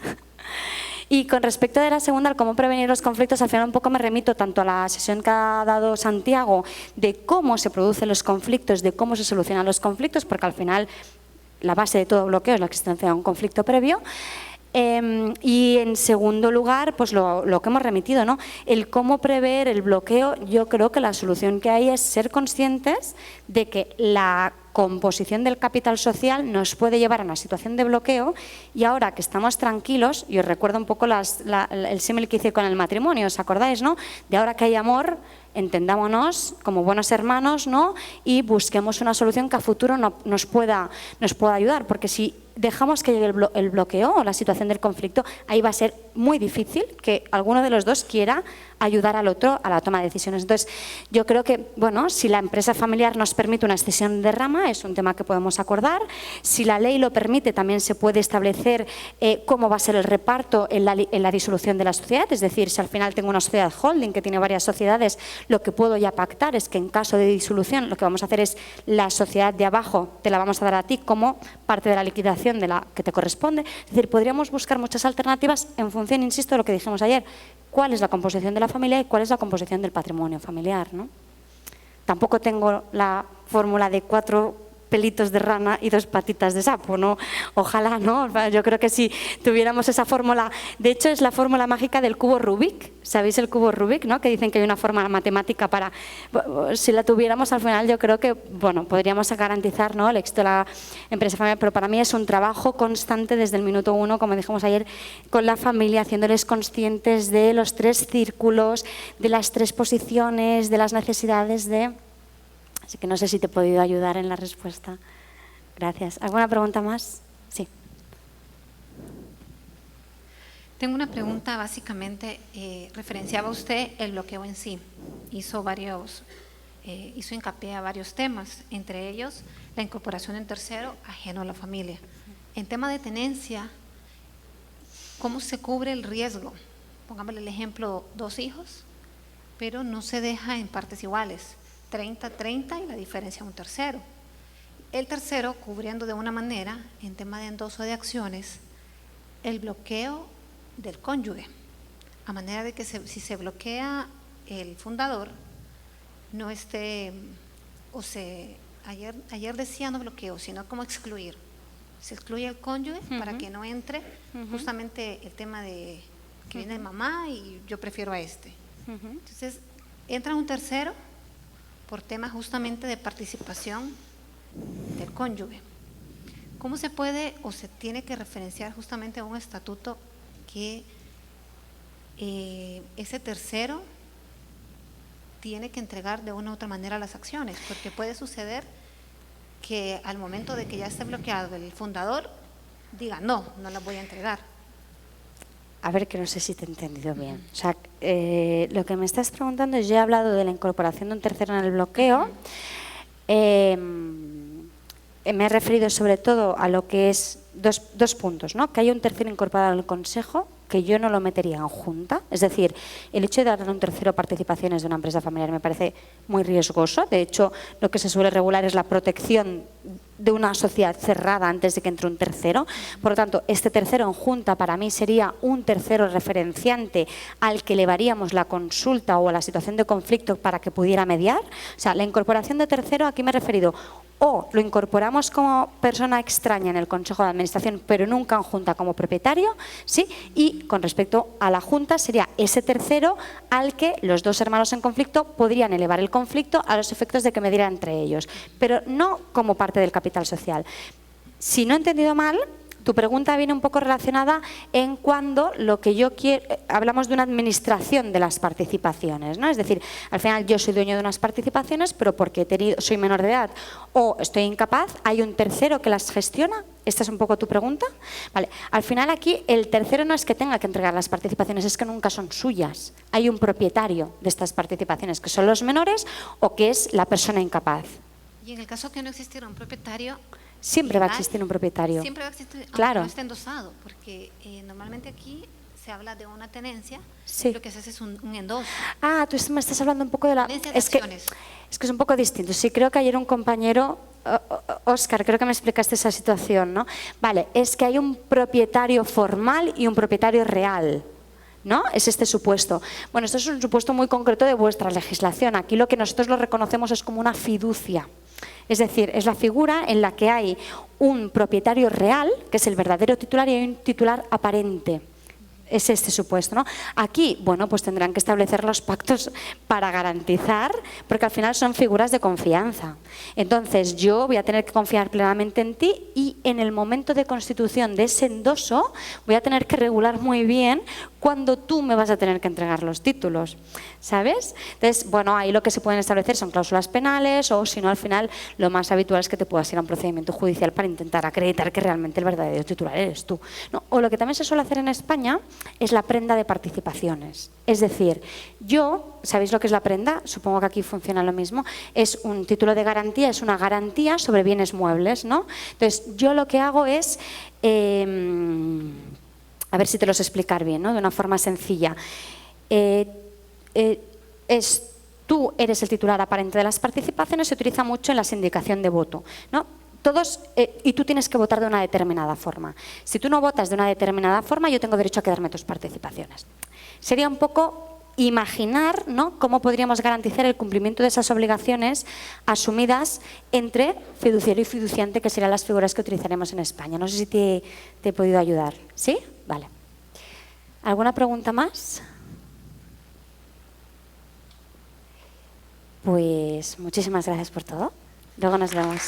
Speaker 1: Y con respecto de la segunda, al cómo prevenir los conflictos, al final un poco me remito tanto a la sesión que ha dado Santiago de cómo se producen los conflictos, de cómo se solucionan los conflictos, porque al final la base de todo bloqueo es la existencia de un conflicto previo. Y en segundo lugar, pues lo que hemos remitido, ¿no? El cómo prever el bloqueo. Yo creo que la solución que hay es ser conscientes de que la composición del capital social nos puede llevar a una situación de bloqueo, y ahora que estamos tranquilos, y os recuerdo un poco el símil que hice con el matrimonio, ¿os acordáis, no? De ahora que hay amor, entendámonos como buenos hermanos, ¿no? Y busquemos una solución que a futuro nos pueda ayudar, porque si dejamos que llegue el bloqueo o la situación del conflicto, ahí va a ser muy difícil que alguno de los dos quiera ayudar al otro a la toma de decisiones. Entonces, yo creo que, bueno, si la empresa familiar nos permite una excesión de rama, es un tema que podemos acordar. Si la ley lo permite, también se puede establecer cómo va a ser el reparto en la disolución de la sociedad. Es decir, si al final tengo una sociedad holding que tiene varias sociedades, lo que puedo ya pactar es que en caso de disolución lo que vamos a hacer es la sociedad de abajo te la vamos a dar a ti como parte de la liquidación de la que te corresponde. Es decir, podríamos buscar muchas alternativas en función, insisto, de lo que dijimos ayer, cuál es la composición de la familia y cuál es la composición del patrimonio familiar, ¿no? Tampoco tengo la fórmula de 4 pelitos de rana y 2 patitas de sapo, ¿no? Ojalá, ¿no? Yo creo que si tuviéramos esa fórmula, de hecho es la fórmula mágica del cubo Rubik, ¿sabéis el cubo Rubik, no? Que dicen que hay una fórmula matemática para, si la tuviéramos al final yo creo que, bueno, podríamos garantizar, ¿no?, el éxito de la empresa familiar, pero para mí es un trabajo constante desde el minuto 1, como dijimos ayer, con la familia, haciéndoles conscientes de los 3 círculos, de las 3 posiciones, de las necesidades de... Así que no sé si te he podido ayudar en la respuesta. Gracias. ¿Alguna pregunta más? Sí.
Speaker 5: Tengo una pregunta, básicamente, referenciaba usted el bloqueo en sí. Hizo hincapié a varios temas, entre ellos la incorporación de un tercero ajeno a la familia. En tema de tenencia, ¿cómo se cubre el riesgo? Pongámosle el ejemplo, 2 hijos, pero no se deja en partes iguales. 30-30 y la diferencia un tercero. El tercero cubriendo de una manera, en tema de endoso de acciones, el bloqueo del cónyuge, a manera de que si se bloquea el fundador, no esté, ayer decía no bloqueo, sino como excluir. Se excluye el cónyuge para que no entre justamente el tema de que viene de mamá y yo prefiero a este. Entonces, entra un tercero por temas justamente de participación del cónyuge. ¿Cómo se puede o se tiene que referenciar justamente a un estatuto que ese tercero tiene que entregar de una u otra manera las acciones? Porque puede suceder que al momento de que ya esté bloqueado el fundador diga no las voy a entregar.
Speaker 1: A ver, que no sé si te he entendido bien. O sea, lo que me estás preguntando es, yo he hablado de la incorporación de un tercero en el bloqueo. Me he referido sobre todo a lo que es dos puntos, ¿no? Que haya un tercero incorporado al consejo, que yo no lo metería en junta. Es decir, el hecho de darle a un tercero participaciones de una empresa familiar me parece muy riesgoso. De hecho, lo que se suele regular es la protección de una sociedad cerrada antes de que entre un tercero. Por lo tanto, este tercero en junta para mí sería un tercero referenciante al que elevaríamos la consulta o la situación de conflicto para que pudiera mediar. O sea, la incorporación de tercero, aquí me he referido, o lo incorporamos como persona extraña en el Consejo de Administración, pero nunca en junta como propietario, ¿sí? Y con respecto a la junta sería ese tercero al que los dos hermanos en conflicto podrían elevar el conflicto a los efectos de que mediara entre ellos, pero no como parte del capital social. Si no he entendido mal, tu pregunta viene un poco relacionada en cuando lo que yo quiero, hablamos de una administración de las participaciones, ¿no? Es decir, al final yo soy dueño de unas participaciones, pero porque soy menor de edad o estoy incapaz, hay un tercero que las gestiona. ¿Esta es un poco tu pregunta? Vale. Al final aquí el tercero no es que tenga que entregar las participaciones, es que nunca son suyas. Hay un propietario de estas participaciones, que son los menores o que es la persona incapaz.
Speaker 5: Y en el caso que no existiera un propietario,
Speaker 1: siempre va a existir un propietario.
Speaker 5: Siempre va a existir, aunque
Speaker 1: claro.
Speaker 5: no esté endosado, porque normalmente aquí se habla de una tenencia,
Speaker 1: sí.
Speaker 5: Lo que se hace es un endoso.
Speaker 1: Ah, tú me estás hablando un poco de la...
Speaker 5: Tenencia de acciones.
Speaker 1: Es que es un poco distinto. Sí, creo que ayer un compañero, Óscar, creo que me explicaste esa situación, ¿no? Vale, es que hay un propietario formal y un propietario real, ¿no? Es este supuesto. Bueno, esto es un supuesto muy concreto de vuestra legislación. Aquí lo que nosotros lo reconocemos es como una fiducia. Es decir, es la figura en la que hay un propietario real, que es el verdadero titular, y hay un titular aparente. Es este supuesto, ¿no? Aquí, bueno, pues tendrán que establecer los pactos para garantizar, porque al final son figuras de confianza. Entonces, yo voy a tener que confiar plenamente en ti y en el momento de constitución de ese endoso voy a tener que regular muy bien cuándo tú me vas a tener que entregar los títulos, ¿sabes? Entonces, bueno, ahí lo que se pueden establecer son cláusulas penales o, si no, al final lo más habitual es que te puedas ir a un procedimiento judicial para intentar acreditar que realmente el verdadero titular eres tú, ¿no? O lo que también se suele hacer en España es la prenda de participaciones. Es decir, yo, ¿sabéis lo que es la prenda? Supongo que aquí funciona lo mismo. Es un título de garantía, es una garantía sobre bienes muebles, ¿no? Entonces, yo lo que hago es... a ver si te lo sé explicar bien, ¿no? De una forma sencilla. Tú eres el titular aparente de las participaciones, se utiliza mucho en la sindicación de voto, ¿no? Y tú tienes que votar de una determinada forma. Si tú no votas de una determinada forma, yo tengo derecho a quedarme tus participaciones. Sería un poco imaginar, ¿no?, cómo podríamos garantizar el cumplimiento de esas obligaciones asumidas entre fiduciario y fiduciante, que serían las figuras que utilizaremos en España. No sé si te he podido ayudar. ¿Sí? Vale. ¿Alguna pregunta más? Pues muchísimas gracias por todo. Luego nos vemos.